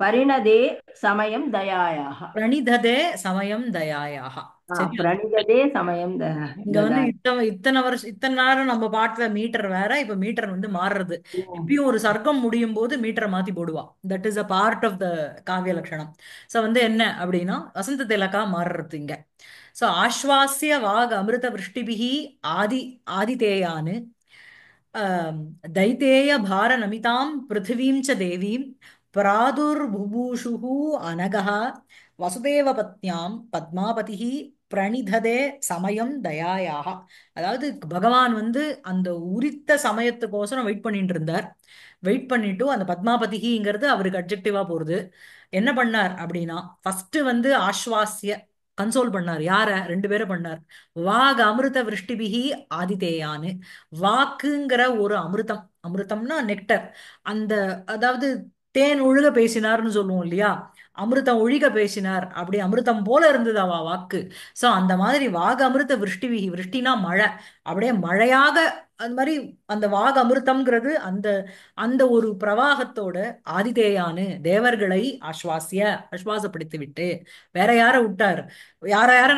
பரிணதே சமயம் தயாயாக. பிரணிததே சமயம் தயாயாக. பிரணிததே சமயம் இங்க வந்து இத்தனை வருஷம் இத்தனை நேரம் நம்ம பாட்டுல மீட்டர் வேற, இப்ப மீட்டர் வந்து மாறுறது. எப்பயும் ஒரு சர்க்கம் முடியும் போது மீட்டரை மாத்தி போடுவா. That is a part of the காவிய லட்சணம். சோ வந்து என்ன அப்படின்னா வசந்த திலகா மாறுறது இங்க. சோ ஆஸ்வாசிய வாக் அமிர்த விருஷ்டிபிகி ஆதிதேயானு தைத்தேய பார நமிதாம் பிருத்திவீம் ச தேவீம் பிராதுர்புபூஷுஹு அனகः வசுதேவ பத்னியாம் பத்மாபதிஹி பிரணிததே சமயம் தயாயாக. அதாவது பகவான் வந்து அந்த உரித்த சமயத்துக்கோசரம் வெயிட் பண்ணிட்டு இருந்தார். வெயிட் பண்ணிட்டு அந்த பத்மாபதிங்கிறது அவருக்கு அப்ஜெக்டிவா போறது. என்ன பண்ணார் அப்படின்னா ஃபர்ஸ்ட் வந்து ஆஸ்வாசிய கன்சோல் பண்ணார். யார? ரெண்டு பேரும் பண்ணார். வாக் அமிர்த விருஷ்டிபிகி ஆதிதேயான்னு. வாக்குங்கிற ஒரு அமிர்தம், அமிர்தம்னா நெக்டர், அந்த அதாவது தேன் ஒழுக பேசினார்னு சொல்லுவோம் இல்லையா, அமிர்தம் ஒழிக பேசினார். அப்படி அமிர்தம் போல இருந்தது அவ வாக்கு. சோ அந்த மாதிரி வாக அமிர்த விருஷ்டிவிகி, விருஷ்டினா மழை, அப்படியே மழையாக அந்த மாதிரி அந்த வாக அமிர்தம்ங்கிறது அந்த அந்த ஒரு பிரவாகத்தோட ஆதிதேயானு தேவர்களை ஆஸ்வாசப்படுத்தி விட்டு வேற யார விட்டார்? யார யார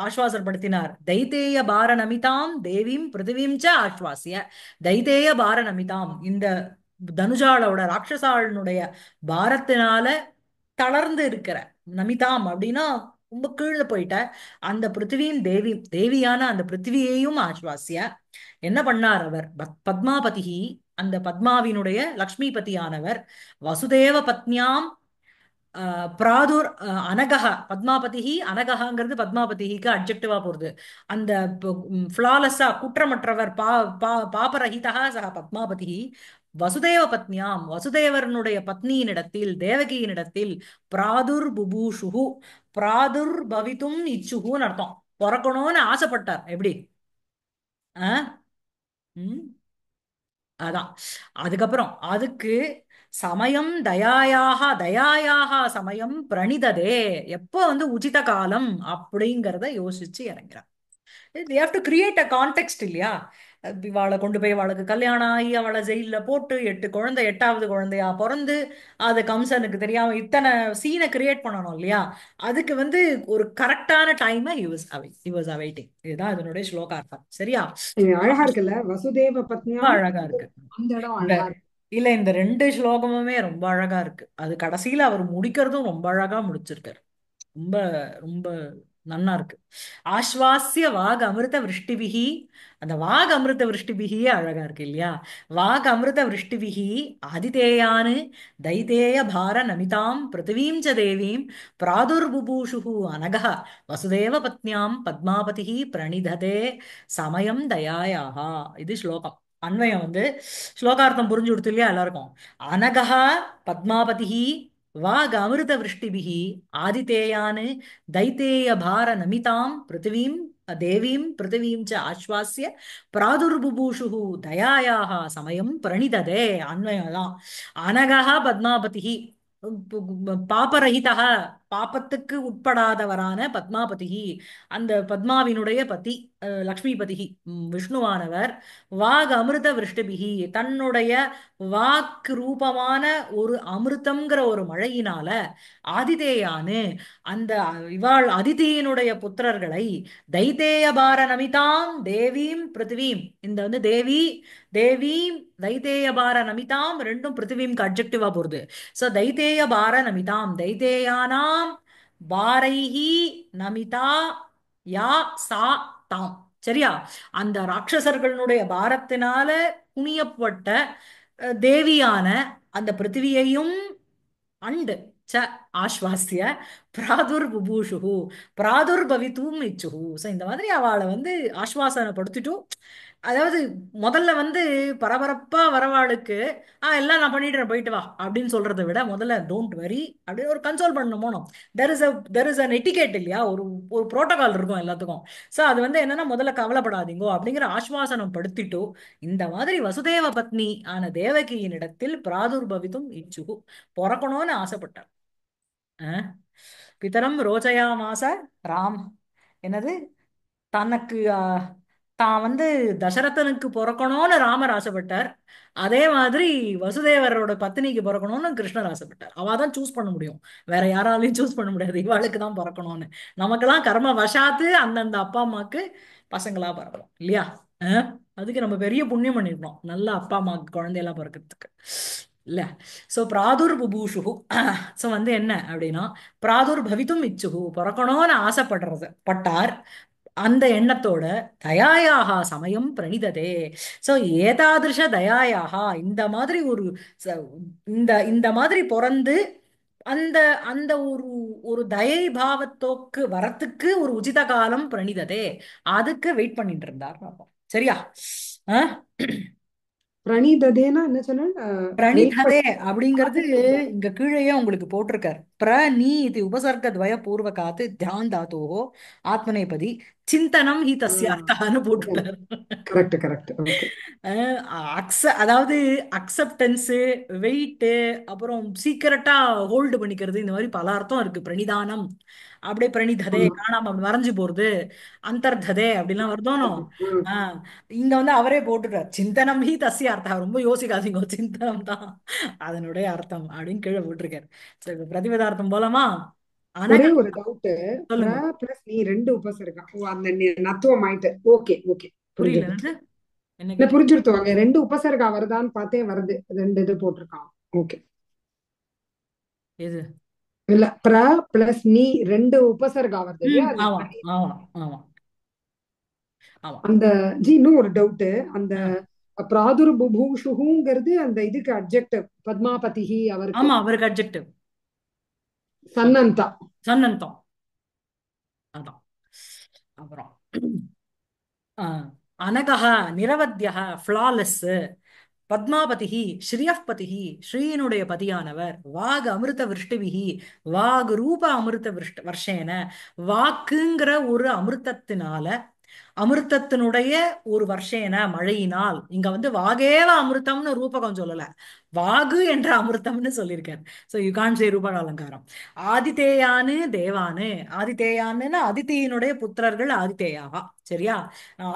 ஆஸ்வாசப்படுத்தினார்? தைத்தேய பார நமிதாம் தேவீம் பிருத்திவீம் ச ஆஸ்வாசிய. தைத்தேய பார நமிதாம் இந்த தனுஜாளோட ராட்சசாளனுடைய பாரத்தினால தளர்ந்து இருக்கிற, நமிதாம் அப்படின்னா ரொம்ப கீழே போயிட்ட அந்த பிருத்திவியும் தேவியான அந்த பிருத்திவியையும் ஆஸ்வாசிய என்ன பண்ணார் அவர்? பத்மாபதிஹி அந்த பத்மாவினுடைய லக்ஷ்மிபதியானவர் வசுதேவ பத்னியாம் பிராதுர் அனகஹ பத்மாபதிஹி. அனகஹங்கிறது பத்மாபதிக்கு அட்ஜெக்டிவா போறது. அந்த ஃபிளாலஸா குற்றமற்றவர் பாபரஹிதா சக பத்மாபதி வசுதேவ பத்னியாம் வசுதேவரனுடைய பத்னியினிடத்தில் தேவகியினிடத்தில் பிராதுர் புபூஷுஹு பிராதுர் பவித்தும் இச்சுஹுன்னு அர்த்தம். பிறக்கணும்னு ஆசைப்பட்டார். எப்படி? அதான். அதுக்கப்புறம் அதுக்கு சமயம் தயாயாக சமயம் பிரணிததே, எப்போ வந்து உச்சித காலம் அப்படிங்கிறத யோசிச்சு இறங்கிறார். they have to create a context இல்லையா? இவாளை கொண்டு போய் அவளுக்கு கல்யாணம் ஆகி அவளை ஜெயில போட்டு 8 குழந்தை 8வது குழந்தையா பிறந்து அது கம்சனுக்கு தெரியாம இத்தனை சீனை கிரியேட் பண்ணணும் இல்லையா? அதுக்கு வந்து ஒரு கரெக்டான டைமை he was awaiting. இதுதான் இதனுடைய ஸ்லோகார்த்தம். சரியா? அழகா இருக்குல்ல, வசுதேவ பத்னியா அழகா இருக்கு. அந்த இடம் அழகா இருக்கு. இல்ல இந்த 2 ஸ்லோகமுமே ரொம்ப அழகா இருக்கு. அது கடைசியில அவர் முடிக்கிறதும் ரொம்ப அழகா முடிச்சிருக்காரு. ரொம்ப ரொம்ப நன்னா இருக்கு. ஆஸ்வாசிய வாக் அமிர்த விருஷ்டிபிகி, அந்த வாக் அமிர்த விருஷ்டிபிகியே அழகா இருக்கு இல்லையா? வாக் அமிர்த விருஷ்டிபிகி ஆதிதேயானு தைத்தேய பார நமிதாம் பிருத்திவீம் ச தேவீம் பிராதுர்புபூஷுஹு அனகஹ வசுதேவ பத்னியாம் பத்மாபதிஹி பிரணிததே சமயம் தயாயாக. இது ஸ்லோகம். அன்வயம் வந்து ஸ்லோகார்த்தம் புரிஞ்சு கொடுத்து இல்லையா எல்லாருக்கும்? அனகஹ பத்மாபதிஹி வாக் அமிர்த விருஷ்டிபிகி ஆதிதேயான் தைத்தேய பார நமிதாம் பிருத்திவீம் தேவீம் பிருத்திவீம் ச ஆஸ்வாசிய பிராதுர்புபூஷுஹு தயாயாக சமயம் பிரணிததே. அன்வயம் தான். அனகஹ பத்மாபதிஹி பாபரஹிதः பாபத்துக்கு உட்படாதவரான பத்மாபதிஹி, அந்த பத்மாவினுடைய பதி, லக்ஷ்மிபதிஹி, விஷ்ணுவானவர், வாக் அமிர்த விருஷ்டிபிகி, தன்னுடைய வாக்கு ரூபமான ஒரு அமிர்தம்ங்கிற ஒரு மழையினால, ஆதிதேயானு, அந்த இவாள் அதிதியினுடைய புத்திரர்களை, தைத்தேயபார நமிதாம் தேவீம் பிருத்திவீம், இந்த வந்து தேவி, தேவீம் தைத்தேயபார நமிதாம் ரெண்டும் பிருத்திவீம்க்கு அட்ஜெக்டிவா போறது. சோ தைத்தேயபார நமிதாம், தைத்தேயானாம் பாரைஹி நமிதா யா சா தாம். சரியா? அந்த ராட்சசர்களுடைய பாரத்தினால குனியப்பட்ட தேவியான அந்த பிருத்திவியையும் அண்ட் ச ஆஸ்வாசிய பிராதுர் புபூஷுகு பிராதுர்பவித்தும் இச்சுகு. ஸோ இந்த மாதிரி அவளை வந்து ஆஸ்வாசனப்படுத்திட்டும். அதாவது முதல்ல வந்து பரபரப்பா வரவாளுக்கு எல்லாம் நான் பண்ணிடுறேன் போயிட்டு வா அப்படின்னு சொல்றதை விட முதல்ல டோன்ட் வரி அப்படின்னு ஒரு கன்சோல் பண்ணணும். தெர் இஸ் அன் எட்டிகேட் இல்லையா, ஒரு ஒரு புரோட்டோகால் இருக்கும் எல்லாத்துக்கும். ஸோ அது வந்து என்னன்னா முதல்ல கவலைப்படாதீங்கோ அப்படிங்கிற ஆஸ்வாசனம் படுத்திட்டு இந்த மாதிரி வசுதேவ பத்னி ஆன தேவகியின் இடத்தில் பிராதுர்பவித்தும் இச்சுகு, பிறக்கணும்னு ஆசைப்பட்டார். அஹ் பிதரம் ரோஜயாமாச ராம், என்னது தனக்கு தான் வந்து தசரதனுக்கு பிறக்கணும்னு ராமர் ஆசைப்பட்டார். அதே மாதிரி வசுதேவரோட பத்தினிக்கு பிறக்கணும்னு கிருஷ்ணர் ஆசைப்பட்டார். அவ தான் சூஸ் பண்ண முடியும், வேற யாராலையும் சூஸ் பண்ண முடியாது இவாளுக்கு தான் பிறக்கணும்னு. நமக்கெல்லாம் கர்ம வசாத்து அந்தந்த அப்பா அம்மாக்கு பசங்களா பிறக்கணும் இல்லையா? அஹ் அதுக்கு நம்ம பெரிய புண்ணியம் பண்ணிருக்கோம், நல்ல அப்பா அம்மாக்கு குழந்தையெல்லாம் பிறக்கிறதுக்கு இல்ல. சோ பிராதுர் புபூஷுகு, சோ வந்து என்ன அப்படின்னா பிராதுர் பவித்தும் இச்சுகு, பிறக்கணும்னு ஆசைப்படுறது பட்டார். அந்த எண்ணத்தோட தயாயாக சமயம் பிரணிததே. சோ ஏதாதிருஷ தயாயாக, இந்த மாதிரி ஒரு ச- இந்த இந்த மாதிரி பிறந்து அந்த அந்த ஒரு ஒரு தயை பாவத்தோக்கு வரத்துக்கு ஒரு உச்சித காலம் பிரணிததே, அதுக்கு வெயிட் பண்ணிட்டு இருந்தார் பாப்போம். சரியா? அஹ் பிரணீததேனா என்ன சொன்ன? வெயிட் பிரணிததே பண்ண அப்படிங்கிறது இங்க கீழேயே உங்களுக்கு போட்டிருக்கார். பிரணி இது உபசர்க்க துவய பூர்வகாத்து தியான் தாத்தோஹோ ஆத்மநேபதி சிந்தனம் ஹி தஸ்யார்த்தான்னு போட்டுட்டார். Correct correct. ஓகே. அதாவது அக்செப்டன்ஸ், வெயிட், அப்புறம் சீக்கிரட்டா ஹோல்டு பண்ணிக்கிறது, இந்த மாதிரி பல அர்த்தம் இருக்கு. பிரணிதானம் அப்படியே பிரணிததே காணாம மறைஞ்சு போறது, அந்தர்ததே அப்படிலாம் வருதோனோ. ஆஹ் இங்க வந்து அவரே போட்டுட்டார் சிந்தனம் ஹி தஸ்ய அர்த்தம், ரொம்ப யோசிக்காதீங்க, சிந்தனம் தான் அதனுடைய அர்த்தம் அப்படின்னு கீழே போட்டிருக்காரு. சரி, இப்ப பிரதிபதார்த்தம் போலாமா? ஒரே அனக ஒரு டவுட். சொல்லுங்க. பிளஸ் நீ ரெண்டு உபசர்க்கம், ஓ அந்த நத்துவம் ஆயிட்டு. ஓகே ஓகே, புரியல புரிஞ்சுது. என்னது, என்ன இல்ல கேட்டீங்க? புரிஞ்சுடுத்து, அங்க ரெண்டு உபசர்கா வருதான்னு பார்த்தேன், வருது, ரெண்டு இது போட்டிருக்கான். ஓகே. எது? இல்ல பிளஸ் நீ ரெண்டு உபசர்கா வருது இல்லையா, அது ஆமா ஆமா ஆமா ஆமா. அந்த ஜி இன்னும் ஒரு டவுட். அந்த ஆ. பிராதுர் புபூஷுங்கிறது அந்த இதுக்கு அட்ஜெக்டிவ், பத்மாபதிஹி அவருக்கு ஆமா அவருக்கு அட்ஜெக்டிவ் சன்னந்தா. சன்னந்தம். அதான். அப்புறம் அனகஹ நிரவத்யஹ ஃப்ளாலெஸ், பத்மாபதிஹி ஸ்ரீயப்பதிஹி ஸ்ரீயினுடைய பதியானவர், வாக் அமிர்த விருஷ்டிபிகி வாக் ரூப அமிர்த வர்ஷேன, வாக்குங்கிற ஒரு அமிர்தத்தினால, அமிர்தத்தினுடைய ஒரு வர்ஷேன மழையினால், இங்க வந்து வாகேவ அமிர்தம்னு ரூபகம் சொல்லல, வாகு என்ற அமிர்தம்னு சொல்லியிருக்காரு. சோ யூ கான் சே ரூபக அலங்காரம். ஆதிதேயானு தேவானு, ஆதிதேயான்னு அதித்தியினுடைய புத்திரர்கள் ஆதிதேயாக. சரியா?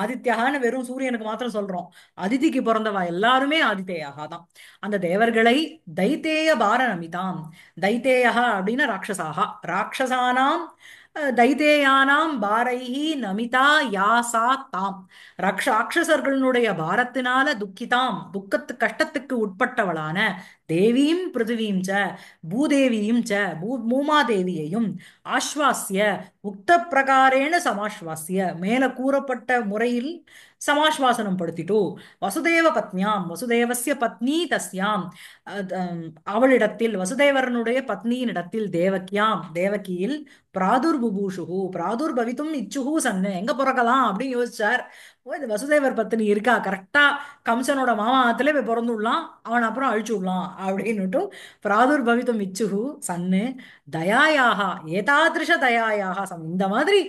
ஆதித்யான்னு வெறும் சூரியனுக்கு மாத்திரம் சொல்றோம், அதிதிக்கு பிறந்தவா எல்லாருமே ஆதித்தேயாக தான். அந்த தேவர்களை தைத்தேய பார நமிதாம், தைத்தேயா அப்படின்னா ராட்சசாக, ராட்சசானாம் தைத்தேயானாம் பாரைஹி நமிதா யாசா தாம், ராட்சசர்களுடைய பாரத்தினால துக்கிதாம் கஷ்டத்துக்கு உட்பட்டவளான தேவீம் பிருத்திவீம் ச பூதேவியும் ச பூமாதேவியையும் ஆஸ்வாசிய உக்த பிரகாரேண சமாஸ்வாசிய, மேல கூறப்பட்ட முறையில் சமாஸ்வாசனம் படுத்திட்டோ, வசுதேவ பத்னியாம் வசுதேவஸ்ய பத்னி தஸ்யாம், அவளிடத்தில் வசுதேவரனுடைய பத்னியினிடத்தில் தேவக்கியாம் தேவகியில் பிராதுர்புபூஷுகு பிராதுர்பவித்தும் இச்சுகு சன்னு, எங்க பிறக்கலாம் அப்படின்னு யோசிச்சார். ஓ இது வசுதேவர் பத்னி இருக்கா, கரெக்டா கம்சனோட மாமாத்துல போய் பிறந்துடலாம், அவன் அப்புறம் அழிச்சு விடலாம் அப்படின்னுட்டு பிராதுர்பவித்தும் இச்சுகு சன்னு தயாயாக ஏதாதிருஷ தயாயாக இந்த மாதிரி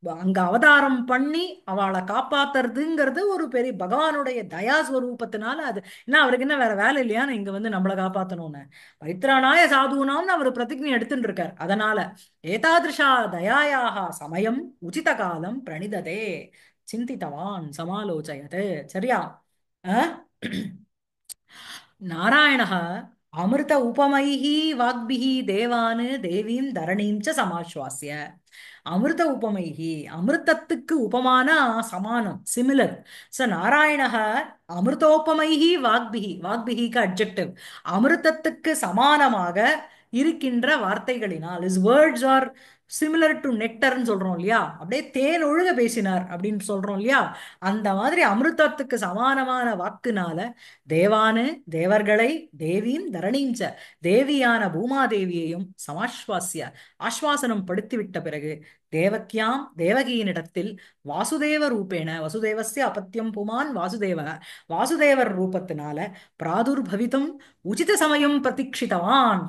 அங்க அவதாரம் பண்ணி அவளை காப்பாத்துறதுங்கிறது ஒரு பெரிய பகவானுடைய தயாஸ்வரூபத்தினால அது என்ன அவருக்கு என்ன வேற வேலை இல்லையா இங்க வந்து நம்மளை காப்பாத்தணும்னு பரித்ராணாய சாதுனாம்னு அவர் பிரதிஜை எடுத்துட்டு இருக்கார் அதனால ஏதாதிருஷா தயாயாக சமயம் உச்சித காலம் பிரணிததே சிந்தித்தவான் சமாலோச்சயது சரியா அஹ்? நாராயணः அமிர்த உபமைः வாக்பிः தேவான் தேவீம் தரணீம் ச சமாஸ்வாஸ்ய அமிர்த உபமைஹி அமிர்தத்துக்கு உபமான சமானம் சிமிலர் ச நாராயணः அமிர்தோபமைஹி வாக்பிஹி வாக்பிஹிக்கு அட்ஜெக்டிவ் அமிர்தத்துக்கு சமானமாக இருக்கின்ற வார்த்தைகளினால் is words are similar to நெக்டர்னு சொல்றோம் இல்லையா அப்படியே தேன் ஒழுக பேசினார் அப்படின்னு சொல்றோம் இல்லையா அந்த மாதிரி அமிர்தத்துக்கு சமானமான வாக்குனால தேவானு தேவர்களை தேவீம் தரணீஞ்ச தேவியான பூமாதேவியையும் சமாஸ்வாசிய ஆஸ்வாசனம் படுத்திவிட்ட பிறகு தேவக்கியாம் தேவகியினிடத்தில் வாசுதேவ ரூபேண வசுதேவஸ்ய அபத்தியம் புமான் வாசுதேவ வாசுதேவர் ரூபத்தினால பிராதுர்பவித்தும் உச்சித சமயம் பிரதீட்சித்தவான்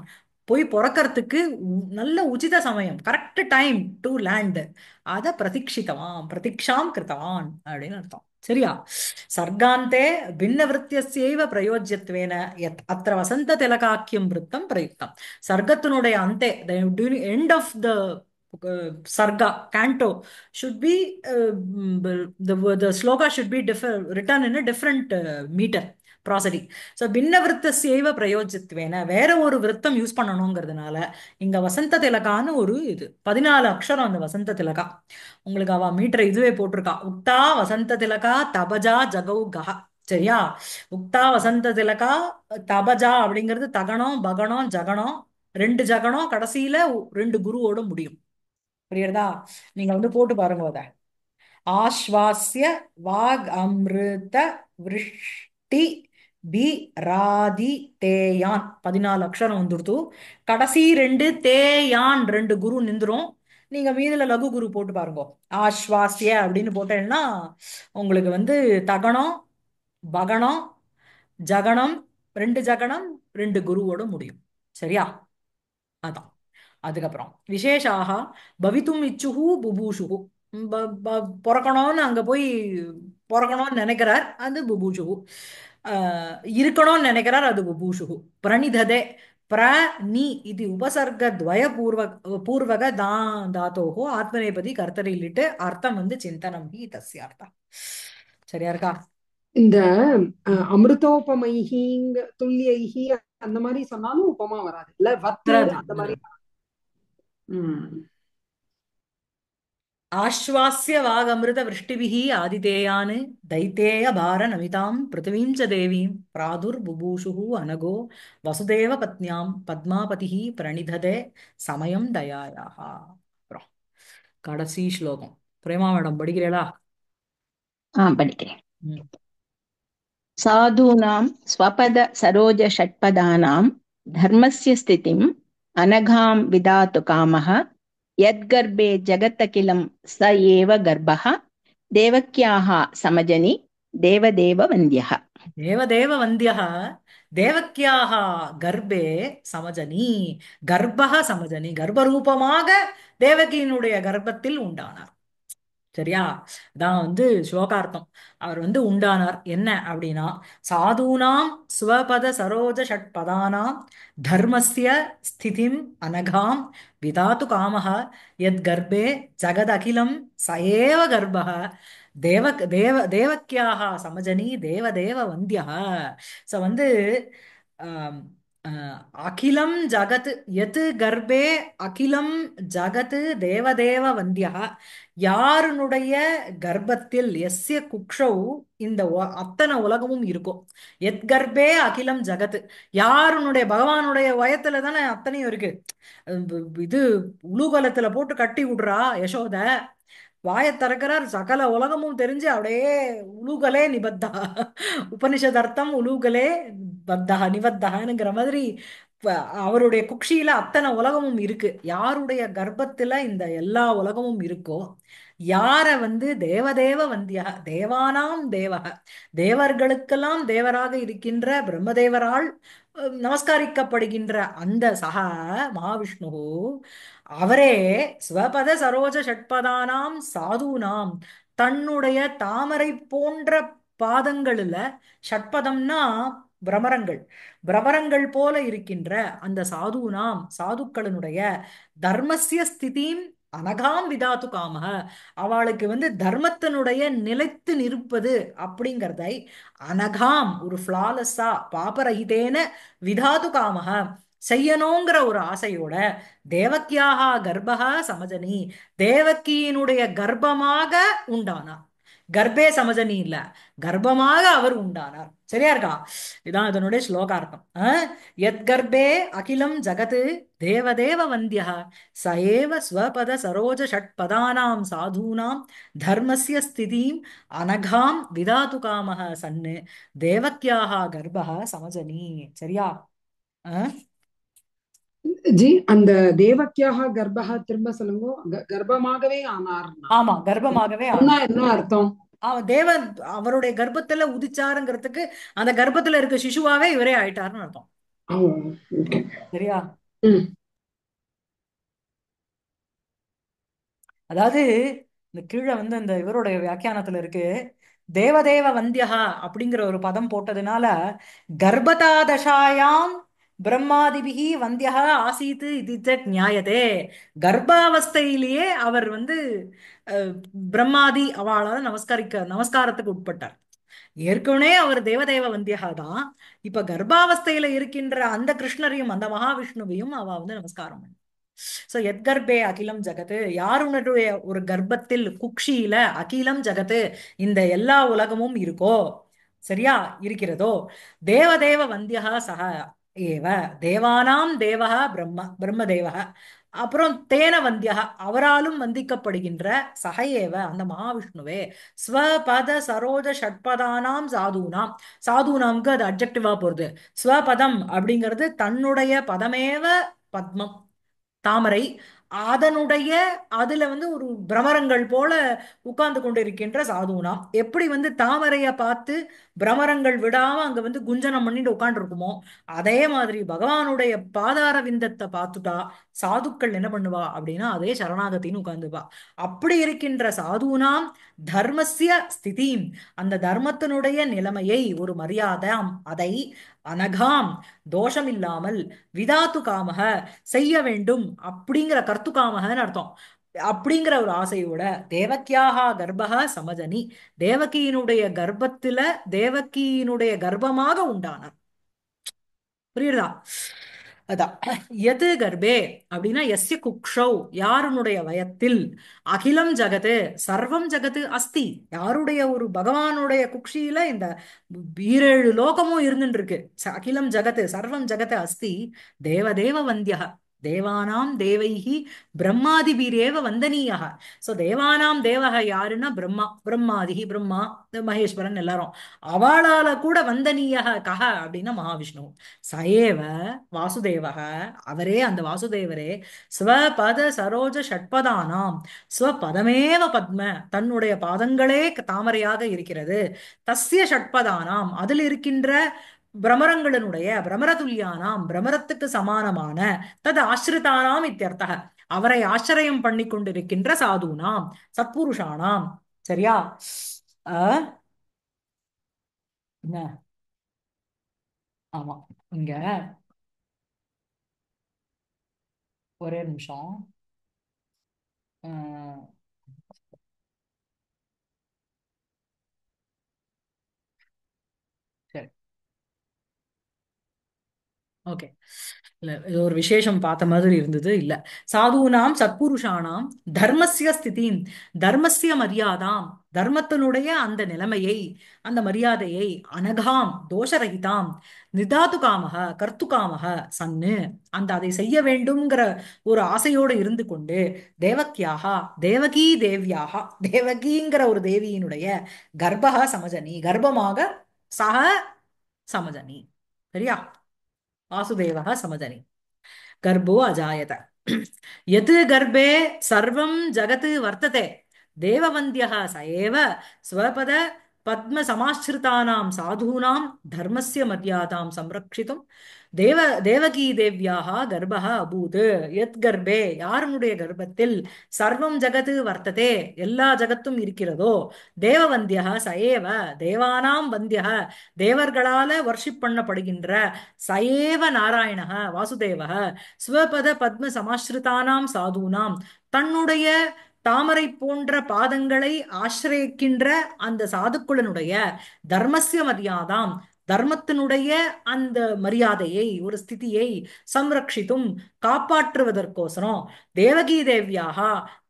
போய் பிறக்கறதுக்கு நல்ல உச்சித சமயம் கரெக்ட் டைம் டு லேண்ட் அத பிரதீட்சித்தவான் பிரதீட்சாம் கிருத்தவான் அப்படின்னு அர்த்தம் சரியா சர்காந்தே பின்னவிருத்தியஸ்யைவ பிரயோஜ்யத்வேன அத்திர வசந்த திலகாக்கியம் விருத்தம் பிரயுக்தம் சர்க்கத்தினுடைய அந்தே end of the sarga canto should be the sloka should be written in a different meter prosody so பின்ன விருத்தஸ்யைவ பிரயோஜித்வேன வேற ஒரு விருத்தம் யூஸ் பண்ணணுங்கிறதுனால இங்க வசந்த திலகான்னு ஒரு இது 14 அக்ஷரம் அந்த வசந்த திலகா உங்களுக்கு அவ மீட்டர் இதுவே போட்டிருக்கா உக்தா வசந்த திலகா தபஜா ஜகௌ கஹ சரியா உக்தா வசந்த திலகா தபஜா அப்படிங்கிறது தகனம் பகனம் ஜகனம் ரெண்டு ஜகனம் கடைசியில ரெண்டு குருவோட முடியும் புரியுறதா நீங்க வந்து போட்டு பாருங்க அத ஆஸ்வாஸ்ய வாக் அமிர்த விருஷ்டி பி ராதி தேயான் 14 அக்ஷரம் வந்துடுத்து கடைசி ரெண்டு தேயான் ரெண்டு குரு நின்றுரும் நீங்க மீதுல லகு குரு போட்டு பாருங்க ஆஸ்வாஸ்ய அப்படின்னு போட்டேன்னா உங்களுக்கு வந்து தகனம் பகனம் ஜகனம் ரெண்டு ஜகனம் ரெண்டு குருவோட முடியும் சரியா அதான் அதுக்கப்புறம் விசேஷாக பவித்தும் இச்சுஹு புபூஷுஹு பிறக்கணும்னு அங்க போய் பிறக்கணும்னு நினைக்கிறார் அது புபூஷுஹு இருக்கணும்னு நினைக்கிறார் அது புபூஷுஹு பிரணிததே பிர நீ இது உபசர்கத்வய பூர்வக தாத்தோஹோ ஆத்மநேபதி கர்த்தரிலிட்டு அர்த்தம் வந்து சிந்தனம் ஹி தஸ்ய அர்த்தம் சரியா இருக்கா இந்த அமிர்தோபமைஹிங்க துல்லியைஹி அந்த மாதிரி சொன்னாலும் உபமா வராது இல்ல வத்து அந்த மாதிரி ஆஸ்வாஸ்ய வாகமிருத விருஷ்டிபிஹி ஆதிதேயான் தைத்தேய பார நமிதாம் பிருத்திவீம் ச தேவீம் பிராதுர் புபூஷுஹு அனகோ வசுதேவ பத்னியாம் பத்மாபதிஹி பிரணிததே சமயம் தயாயாக அப்புறம் கடைசி ஸ்லோகம் பிரேமா மேடம் படிக்கிறீங்களா படிக்கிறேன் ம். साधूनां स्वपद सरोज षट्पदानां धर्मस्य स्थितिम् अनघां विधातु कामः यद्गर्भे जगत्तकिलं स एव गर्भः देवक्याः समजनि देवदेव वन्द्यः தேவதேவ வந்தியः தேவக்கியாக கர்ப்பே சமஜனி கர்ப்பக சமஜனி கர்ப்பரூபமாக தேவகியினுடைய கர்ப்பத்தில் உண்டானார் சரியா அதான் வந்து ஸ்லோகார்த்தம் அவர் வந்து உண்டானார் என்ன அப்படின்னா சாதுனாம் ஸ்வபத சரோஜ ஷட்பதானாம் தர்மஸ்ய ஸ்திதிம் அனகாம் விதாத்து காமஹ யத் கர்ப்பே ஜகதகிலம் சயேவ கர்ப்பः தேவக்கியாக சமஜனி தேவதேவ வந்தியः ஸோ வந்து ஆம், அகிலம் ஜகத் எத் கர்ப்பே அகிலம் ஜகத் தேவதேவ வந்தியः யாருனுடைய கர்ப்பத்தில் எஸ்ய குக்ஷௌ இந்த அத்தனை உலகமும் இருக்கும் எத் கர்ப்பே அகிலம் ஜகத் யாருனுடைய பகவானுடைய வயத்துல தானே அத்தனையும் இருக்கு இது உலூகலத்துல போட்டு கட்டி விடுறா யசோத வாயை திறக்கிறார் சகல உலகமும் தெரிஞ்சு அப்படியே உலூகலே நிபத்தா உபனிஷதர்த்தம் உலூகலே பத்தா நிபத்தகங்கிற மாதிரி அவருடைய குக்ஷியில அத்தனை உலகமும் இருக்கு யாருடைய கர்ப்பத்துல இந்த எல்லா உலகமும் இருக்கோ யார வந்து தேவதேவ வந்தியா தேவானாம் தேவக தேவர்களுக்கெல்லாம் தேவராக இருக்கின்ற பிரம்மதேவரால் நமஸ்கரிக்கப்படுகின்ற அந்த சக மகாவிஷ்ணு அவரே ஸ்வபத சரோஜ ஷட்பதானாம் சாதுனாம் தன்னுடைய தாமரை போன்ற பாதங்களில ஷட்பதம்னா பிரமரங்கள் பிரமரங்கள் போல இருக்கின்ற அந்த சாதுனாம் சாதுக்களினுடைய தர்மஸ்ய ஸ்திதிம் அனகாம் விதாத்து காமக அவளுக்கு வந்து தர்மத்தினுடைய நிலைத்து நிற்பது அப்படிங்கிறதை அனகாம் ஒரு ஃபிளாலஸா பாபரஹிதேன விதாது காமக செய்யணுங்கிற ஒரு ஆசையோட தேவக்கியாக கர்ப்பகா சமஜனி தேவக்கியினுடைய கர்ப்பமாக உண்டானார் கர்ப்பே சமஜனி இல்ல கர்ப்பமாக அவர் உண்டானார் சரியா இருக்கா இதான் இதனுடைய ஸ்லோகார்த்தம் யத் கர்ப்பே அகிலம் ஜகத் தேவதேவ வந்தியः स एव स्वपद सरोज षट्पदानां साधूनां धर्मस्य स्थितिम् अनघां विधातु कामः सन् देवक्याः गर्भः समजनी சரியா அஹ்? ஜி அந்த தேவக்கியாக கர்ப்பக திரும்ப சொல்லுங்க கர்ப்பமாகவே ஆனார்னா ஆமா கர்ப்பமாகவே சொன்னா என்ன அர்த்தம் அவன் தேவன் அவருடைய கர்ப்பத்துல உதிச்சாருங்கிறதுக்கு அந்த கர்ப்பத்துல இருக்க சிசுவாவே இவரே ஆயிட்டாருன்னு அர்த்தம் ஓ, okay. சரியா ம். அதாவது இந்த கீழே வந்து இந்த இவருடைய வியாக்கியானத்துல இருக்கு தேவதேவ வந்தியகா அப்படிங்கிற ஒரு பதம் போட்டதுனால கர்ப்பதாதசாயாம் பிரம்மாதிபிகி வந்தியகா ஆசீத்து இது நியாயதே கர்ப்பாவஸ்தையிலேயே அவர் வந்து அஹ், பிரம்மாதி அவளால நமஸ்காரத்துக்கு உட்பட்டார் ஏற்கனவே அவர் தேவதேவ வந்தியகா தான் இப்ப கர்ப்பாவஸ்தையில இருக்கின்ற அந்த கிருஷ்ணரையும் அந்த மகாவிஷ்ணுவையும் அவ வந்து நமஸ்காரம் பண்ணா. சோ எத்கர்ப்பே அகிலம் ஜகத்து யாருடைய ஒரு கர்ப்பத்தில் குக்ஷியில அகிலம் ஜகத்து இந்த எல்லா உலகமும் இருக்கோ சரியா இருக்கிறதோ தேவதேவ வந்தியகா சக ஏவ தேவானாம் தேவக பிரம்மதேவக அப்புறம் தேன வந்தியக அவராலும் வந்திக்கப்படுகின்ற சக ஏவ அந்த மகாவிஷ்ணுவே ஸ்வபத சரோஜ ஷட்பதானாம் சாதுனாம் சாதுனாம்க்கு அது அப்ஜெக்டிவா போறது ஸ்வபதம் அப்படிங்கிறது தன்னுடைய பதமேவ பத்மம் தாமரை அதனுடைய அதுல வந்து ஒரு பிரமரங்கள் போல உட்கார்ந்து கொண்டிருக்கின்ற சாதுனா எப்படி வந்து தாமரைய பார்த்து பிரமரங்கள் விடாம அங்க வந்து குஞ்சனம் பண்ணிட்டு உட்கார்ந்து அதே மாதிரி பகவானுடைய பாதார விந்தத்தை பார்த்துட்டா சாதுக்கள் என்ன பண்ணுவா அப்படின்னா அதே சரணாகத்தின்னு உட்கார்ந்துப்பா அப்படி இருக்கின்ற சாதுனாம் தர்மஸ்ய ஸ்திதிம் அந்த தர்மத்தினுடைய நிலைமையை ஒரு மரியாதாம் அதை அனகாம் தோஷமில்லாமல் விதாத்து காமக செய்ய வேண்டும் அப்படிங்கிற கர்த்துகாமகன்னு அர்த்தம் அப்படிங்கிற ஒரு ஆசையோட தேவக்கியாக கர்ப்பக சமஜனி தேவகியினுடைய கர்ப்பத்துல தேவகியினுடைய கர்ப்பமாக உண்டானார் புரியுதா அதான் எது கர்ப்பே அப்படின்னா எஸ்ய குக்ஷௌ யாருனுடைய வயத்தில் அகிலம் ஜகத்து சர்வம் ஜகத்து அஸ்தி யாருடைய ஒரு பகவானுடைய குக்ஷியில இந்த ஈரேழு லோகமும் இருந்துட்டு இருக்கு அகிலம் ஜகத்து சர்வம் ஜகத்து அஸ்தி தேவதேவ வந்தியக தேவானாம் தேவைஹி பிரம்மாதிபீரேவ வந்தனீயக சோ தேவானாம் தேவக யாருன்னா பிரம்மாதிகி பிரம்மா மகேஸ்வரன் எல்லாரும் அவளால கூட வந்தனீயக கஹ அப்படின்னா மகாவிஷ்ணு சயேவ வாசுதேவக அவரே அந்த வாசுதேவரே ஸ்வபத சரோஜ ஷட்பதானாம் ஸ்வபதமேவ பத்ம தன்னுடைய பாதங்களே தாமரையாக இருக்கிறது தஸ்ய ஷட்பதானாம் அதில் இருக்கின்ற பிரமரங்களினுடைய பிரமரதுல்யானாம் பிரமரத்துக்கு சமானமான தது ஆசிரிதானாம் இத்தியர்த்தக அவரை ஆசிரியம் பண்ணி கொண்டிருக்கின்ற சாதுனாம் சத்புருஷானாம் சரியா அஹ் என்ன ஆமா இங்க ஒரே நிமிஷம் அஹ் சரி ஓகே இல்ல இது ஒரு விசேஷம் பார்த்த மாதிரி இருந்தது இல்ல சாதுனாம் சத்புருஷானாம் தர்மஸ்ய ஸ்திதிம் தர்மஸ்ய மரியாதாம் தர்மத்தினுடைய அந்த நிலைமையை அந்த மரியாதையை அனகாம் தோஷரகிதாம் நிதாது காமக கர்த்து காமக சன்னு அந்த அதை செய்ய வேண்டும்ங்கிற ஒரு ஆசையோடு இருந்து கொண்டு தேவக்கியாகா தேவகி தேவியாக தேவகிங்கிற ஒரு தேவியினுடைய கர்ப்பக சமஜனி கர்ப்பமாக சக சமஜனி சரியா वासुदेवः समजनि गर्भो अजायत यत् गर्भे सर्वं जगत् वर्तते தேவவந்தியः ச ஏவ ஸ்வபத பத்ம சமாஸ்ருதானாம் சாதூனாம் தர்மஸ்ய மர்யாதாம் சம்ரக்ஷிதும் தேவகீ தேவ்யாः கர்ப்பः அபூத் யத் கர்ப்பே யாருடைய கர்ப்பத்தில் சர்வம் ஜகத் வர்த்ததே எல்லா ஜகத்தும் இருக்கிறதோ தேவவந்தியः ச ஏவ தேவானாம் வந்தியः தேவர்களால வர்ஷிப் பண்ணப்படுகின்ற ச ஏவ நாராயணः வாசுதேவः ஸ்வபத பத்ம சமாஸ்ருதானாம் சாதூனாம் தன்னுடைய தாமரை போன்ற பாதங்களை ஆசிரயிக்கின்ற அந்த சாதுக்குள்ளனுடைய தர்மஸ்ய மரியாதாம் தர்மத்தினுடைய அந்த மரியாதையை ஒரு ஸ்திதியை சம்ரக்ஷித்தும் காப்பாற்றுவதற்கோசரம் தேவகி தேவியாக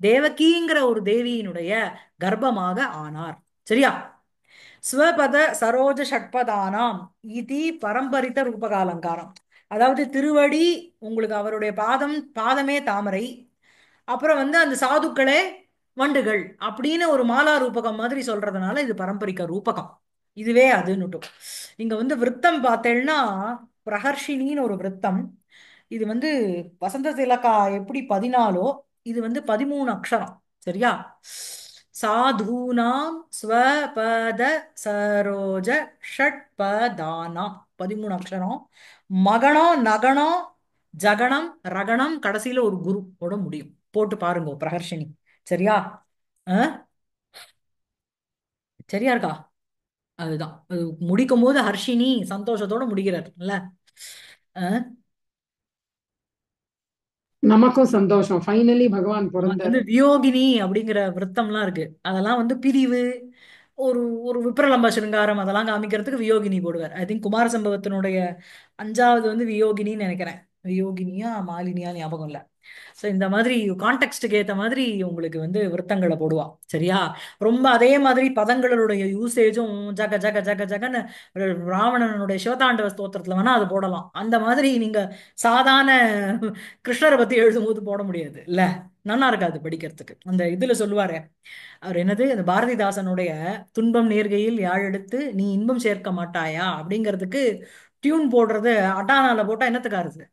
தேவகிங்கிற ஒரு தேவியினுடைய கர்ப்பமாக ஆனார். சரியா? ஸ்வபத சரோஜ ஷட்பதானாம் இதி பரம்பரித்த ரூபகாலங்காரம். அதாவது திருவடி உங்களுக்கு அவருடைய பாதமே தாமரை, அப்புறம் அந்த சாதுக்களே வண்டுகள் அப்படின்னு ஒரு மாலா ரூபகம் மாதிரி சொல்றதுனால இது பரம்பரிக்க ரூபகம். இதுவே அதுன்னுட்டும். இங்க விருத்தம் பார்த்தேன்னா பிரஹர்ஷினின்னு ஒரு விருத்தம். இது வசந்த திலகா எப்படி 14 இது 13 அக்ஷரம். சரியா? சாதூனாம் ஸ்வபத சரோஜ ஷட்பதானாம் 13 அக்ஷரம். மகணம் நகணம் ஜகணம் ரகணம் கடைசியில ஒரு குரு போட முடியும். போட்டு பாருங்க பிரஹர்ஷினி. சரியா? சரியா இருக்கா? அதுதான் அது முடிக்கும் போது ஹர்ஷினி சந்தோஷத்தோட முடிகிறார் இல்ல. நமக்கும் சந்தோஷம், ஃபைனலி பகவான் பிறந்தார். வியோகினி அப்படிங்கிற விருத்தம்லாம் இருக்கு. அதெல்லாம் பிரிவு ஒரு ஒரு விப்ரலம்ப சிருங்காரம் அதெல்லாம் காமிக்கிறதுக்கு வியோகினி போடுவார். ஐ திங்க் குமார சம்பவத்தினுடைய 5வது வியோகினின்னு நினைக்கிறேன். வியோகினியா மாலினியா ஞாபகம் இல்ல. ஸோ இந்த மாதிரி கான்டெக்ஸ்டுக்கு ஏற்ற மாதிரி உங்களுக்கு விருத்தங்களை போடுவா. சரியா? ரொம்ப அதே மாதிரி பதங்களுடைய யூசேஜும் ஜக ஜக ஜக ஜகன்னு ராவணனுடைய சிவதாண்டவ ஸ்தோத்திரத்துல வேணா அது போடலாம். அந்த மாதிரி நீங்க சாதாரண கிருஷ்ணரை பத்தி எழுதும்போது போட முடியாது இல்ல. நல்லா இருக்காது படிக்கிறதுக்கு. அந்த இதுல சொல்லுவாரு அவர் என்னது, அந்த பாரதிதாசனுடைய துன்பம் நேர்கையில் யாழெடுத்து நீ இன்பம் சேர்க்க மாட்டாயா அப்படிங்கிறதுக்கு டியூன் போடுறது அட்டானால போட்டா என்னத்துக்காருது?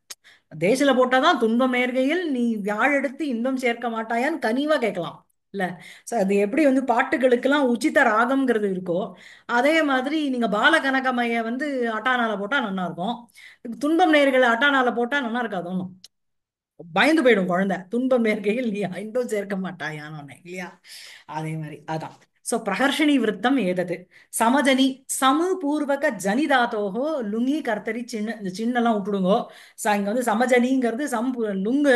தேசில போட்டாதான் துன்பம் நேர்கையில் நீ யாழெடுத்து இன்பம் சேர்க்க மாட்டாயான்னு கனிவா கேட்கலாம் இல்ல. சோ அது எப்படி பாட்டுகளுக்கெல்லாம் உச்சித ராகம்ங்கிறது இருக்கோ அதே மாதிரி நீங்க பாலகனகமைய அட்டானால போட்டா நல்லா இருக்கும். துன்பம் நேர்களை அட்டானால போட்டா நல்லா இருக்காது. ஒன்றும் பயந்து போயிடும் குழந்தை. துன்பம் நேர்கையில் நீ இன்பம் சேர்க்க மாட்டாயான்னு இல்லையா? அதே மாதிரி அதான். சோ பிரஹர்ஷினி விருத்தம் ஏதது சமஜனி சமு பூர்வக ஜனிதாத்தோகோ லுங்கி கர்த்தரி சின்ன சின்னெல்லாம் விட்டுடுங்கோ. இங்க சமஜனிங்கிறது லுங்கு,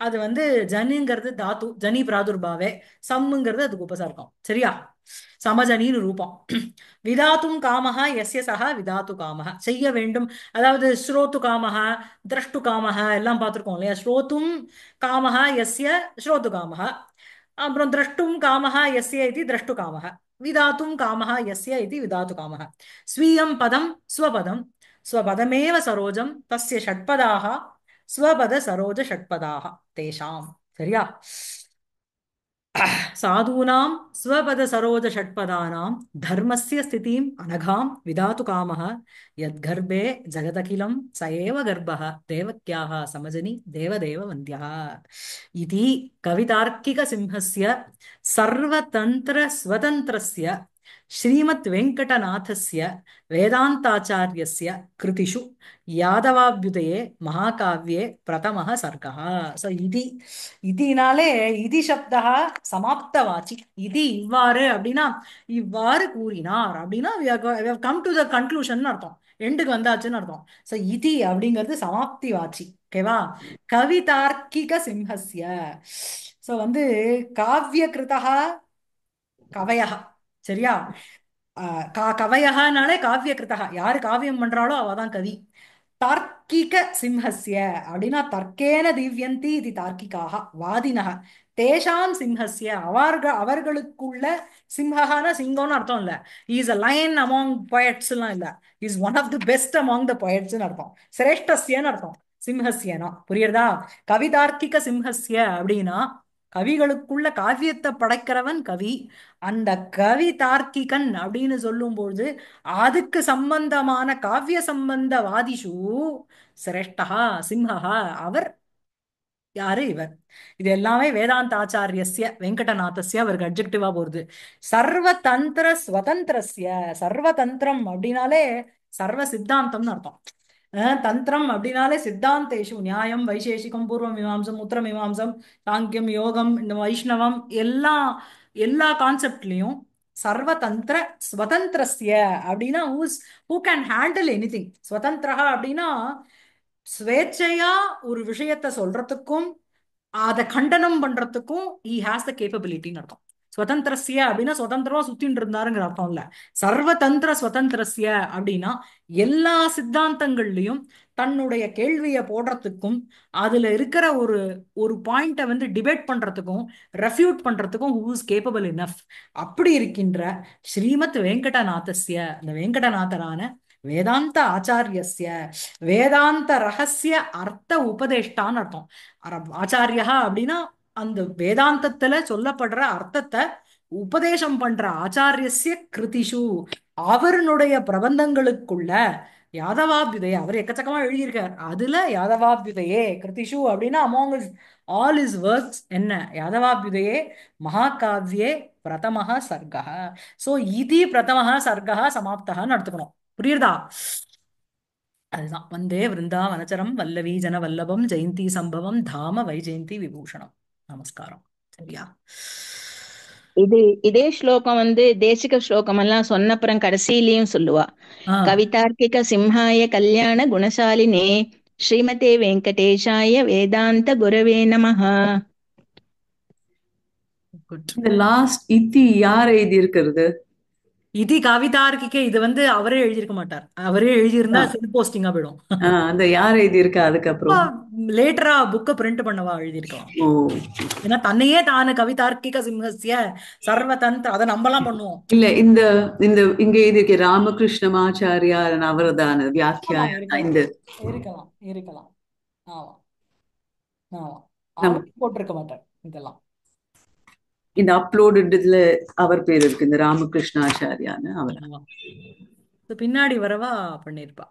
அது ஜனிங்கிறது தாத்து ஜனி பிராதுர்பாவே, சம்முங்கிறது அதுக்கு உபசர்க்கம். சரியா? சமஜனின்னு ரூபம். விதாத்தும் காமஹ எஸ்ய சஹ விதாத்து காமஹ செய்ய வேண்டும். அதாவது ஸ்ரோத்து காமஹ திரஷ்டு காமஹ எல்லாம் பார்த்திருக்கோம் இல்லையா? ஸ்ரோத்தும் காமஹ எஸ்ய ஸ்ரோத்து காமஹ, அப்புறம் திரஷ்டும் காமஹ எஸ்ய இது திரஷ்டு காமஹ, விதாத்தும் காமஹ எஸ்ய இது விதாத்து காமஹ. ஸ்வீயம் பதம் ஸ்வபதம் ஸ்வபதமேவ சரோஜம் தஸ்ய ஷட்பதாக ஸ்வபத சரோஜ ஷட்பதாக தேஷாம். சரியா? साधूनां स्वपद सरोज षट्पदानां धर्मस्य स्थितिम् अनघां विधातु कामः यद्गर्भे जगदखिलं स एव गर्भः देवक्याः समजनि देवदेव वन्द्यः इति कवितार्किकसिंहस्य सर्वतन्त्र स्वतन्त्रस्य श्रीमद् वेङ्कटनाथस्य वेदान्ताचार्यस्य कृतिषु यादवाभ्युदये महाकाव्ये प्रथमः सर्गः. सो இதினாலே இதி சப்தா சமாப்தவாச்சி. இது இவ்வாறு அப்படின்னா இவ்வாறு கூறினார் அப்படின்னா கம் டு த கன்க்ளூஷன் அர்த்தம், எண்டுக்கு வந்தாச்சுன்னு அர்த்தம். சோ இதி அப்படிங்கிறது சமாப்தி வாச்சி. ஓகேவா? கவிதார்க்கிக சிம்ஹஸ்ய. சோ காவிய கிருதா கவயா. சரியா? கவயனாலே காவிய கிருதா, யாரு காவியம் பண்றாளோ அவதான் கவி. தார்க்கிக சிம்ஹஸ்ய அப்படின்னா தர்க்கேன திவ்யந்தி இது தார்க்கிகாக வாதினக தேஷாம் சிம்ஹஸ்ய அவர்களுக்குள்ள சிம்ஹான சிங்கம்னு அர்த்தம் இல்ல. Is a lion among poets எல்லாம் இல்ல. Is one of the best among the poets அர்த்தம். சிரேஷ்டஸ்யன்னு அர்த்தம் சிம்ஹஸ்யனா. புரியுறதா? கவிதார்க்கிக சிம்ஹஸ்ய அப்படின்னா கவிகளுக்குள்ள காவியத்தை படைக்கிறவன் கவி. அந்த கவி தார்க்கிகன் அப்படின்னு சொல்லும்போது அதுக்கு சம்பந்தமான காவிய சம்பந்த வாதிஷு சிரேஷ்டா சிம்ஹா அவர் யாரு இவர். இது எல்லாமே வேதாந்த ஆச்சாரியஸ்ய வெங்கடநாதஸ்ய அவருக்கு அட்ஜெக்டிவா போறது. சர்வதந்திர ஸ்வதந்திரஸ்ய, சர்வதந்திரம் அப்படின்னாலே சர்வ சித்தாந்தம்னு அர்த்தம். தந்திரம் அப்படின்னாலே சித்தாந்தேஷு நியாயம் வைசேஷிகம் பூர்வ மீமாம்சம் உத்தர மீமாம்சம் சாங்கியம் யோகம் இந்த வைஷ்ணவம் எல்லா கான்செப்ட்லயும் சர்வதந்திர ஸ்வதந்திரஸ்ய அப்படின்னா ஹூ கேன் ஹேண்டில் எனிதிங். ஸ்வதந்திரா அப்படின்னா ஸ்வேச்சையா ஒரு விஷயத்த சொல்றதுக்கும் அதை கண்டனம் பண்றதுக்கும் ஈ ஹாஸ் த கேப்பபிலிட்டின்னு அர்த்தம். ஸ்வதந்திரஸ்ய அப்படின்னா சுதந்திரமா சுத்தின்னு இருந்தாருங்கிற அர்த்தம் இல்ல. சர்வதந்திர ஸ்வதந்திரஸ்ய அப்படின்னா எல்லா சித்தாந்தங்கள்லயும் தன்னுடைய கேள்வியை போடுறதுக்கும் அதுல இருக்கிற ஒரு ஒரு பாயிண்ட வந்து டிபேட் பண்றதுக்கும் ரெஃப்யூட் பண்றதுக்கும் ஹூ இஸ் கேப்பபிள் இனஃப். அப்படி இருக்கின்ற ஸ்ரீமத் வெங்கடநாதஸ்ய, அந்த வெங்கடநாதரான வேதாந்த ஆச்சாரியஸ்ய, வேதாந்த ரகசிய அர்த்த உபதேஷ்டான்னு அர்த்தம். ஆச்சாரியா அப்படின்னா அந்த வேதாந்தத்துல சொல்லப்படுற அர்த்தத்தை உபதேசம் பண்ற ஆச்சாரியஸ்ய கிருதிஷு, அவருடைய பிரபந்தங்களுக்குள்ள யாதவாபியுதய அவர் எக்கச்சக்கமா எழுதியிருக்கார். அதுல யாதவாபியுதயே கிருதிஷு அப்படின்னா அமாங் ஆல் இஸ் ஒர்க்ஸ் என்ன யாதவாபியுதயே மகாகாவியே பிரதமஹ சர்க்கः. சோ இதி பிரதமஹ சர்க்கः சமாப்தஹன்னு எடுத்துக்கணும். புரியுதா? அதுதான் வந்தே விருந்தாவனச்சரம் வல்லவி ஜன வல்லபம் ஜெயந்தி சம்பவம் தாம வைஜெயந்தி விபூஷணம். நமஸ்காரம். சரியா? இதே ஸ்லோகம் தேசிக ஸ்லோகம் எல்லாம் சொன்னப்புறம் கடைசியிலயும் சொல்லுவா, கவிதார்க்கிக சிம்ஹாய கல்யாண குணசாலினே ஸ்ரீமதே வெங்கடேஷாய வேதாந்த குரவே நமஹ. இந்த லாஸ்ட் இத்தி யார் எழுதி இருக்கிறது? இது கவிதார்க்கிக. இது அவரே எழுதியிருக்க மாட்டார். அவரே எழுதியிருந்தா செல் போஸ்டிங்கா போயிடும். அந்த யார் எழுதி இருக்கா அதுக்கப்புறம்? லேட்டரா புக்க பிரிண்ட் பண்ணவா எழுதியிருக்கலாம். ஏன்னா தன்னையே தானு கவிதார்க்கிக சிம்ஹஸ்ய சர்வதந்திர அதை நம்மலாம் பண்ணுவோம். இல்ல இந்த இந்த இங்க எழுதியிருக்க ராமகிருஷ்ணமாச்சாரியார் அவர்தான வியாக்கியானம் இந்த இருக்கலாம் இருக்கலாம். ஆமா ஆமா, அவர் போட்டிருக்க மாட்டார் இதெல்லாம். இந்த அப்லோடுல அவர் பேர் இருக்கு, இந்த ராமகிருஷ்ணாச்சாரியான்னு அவர். பின்னாடி வரவா பண்ணிருப்பா.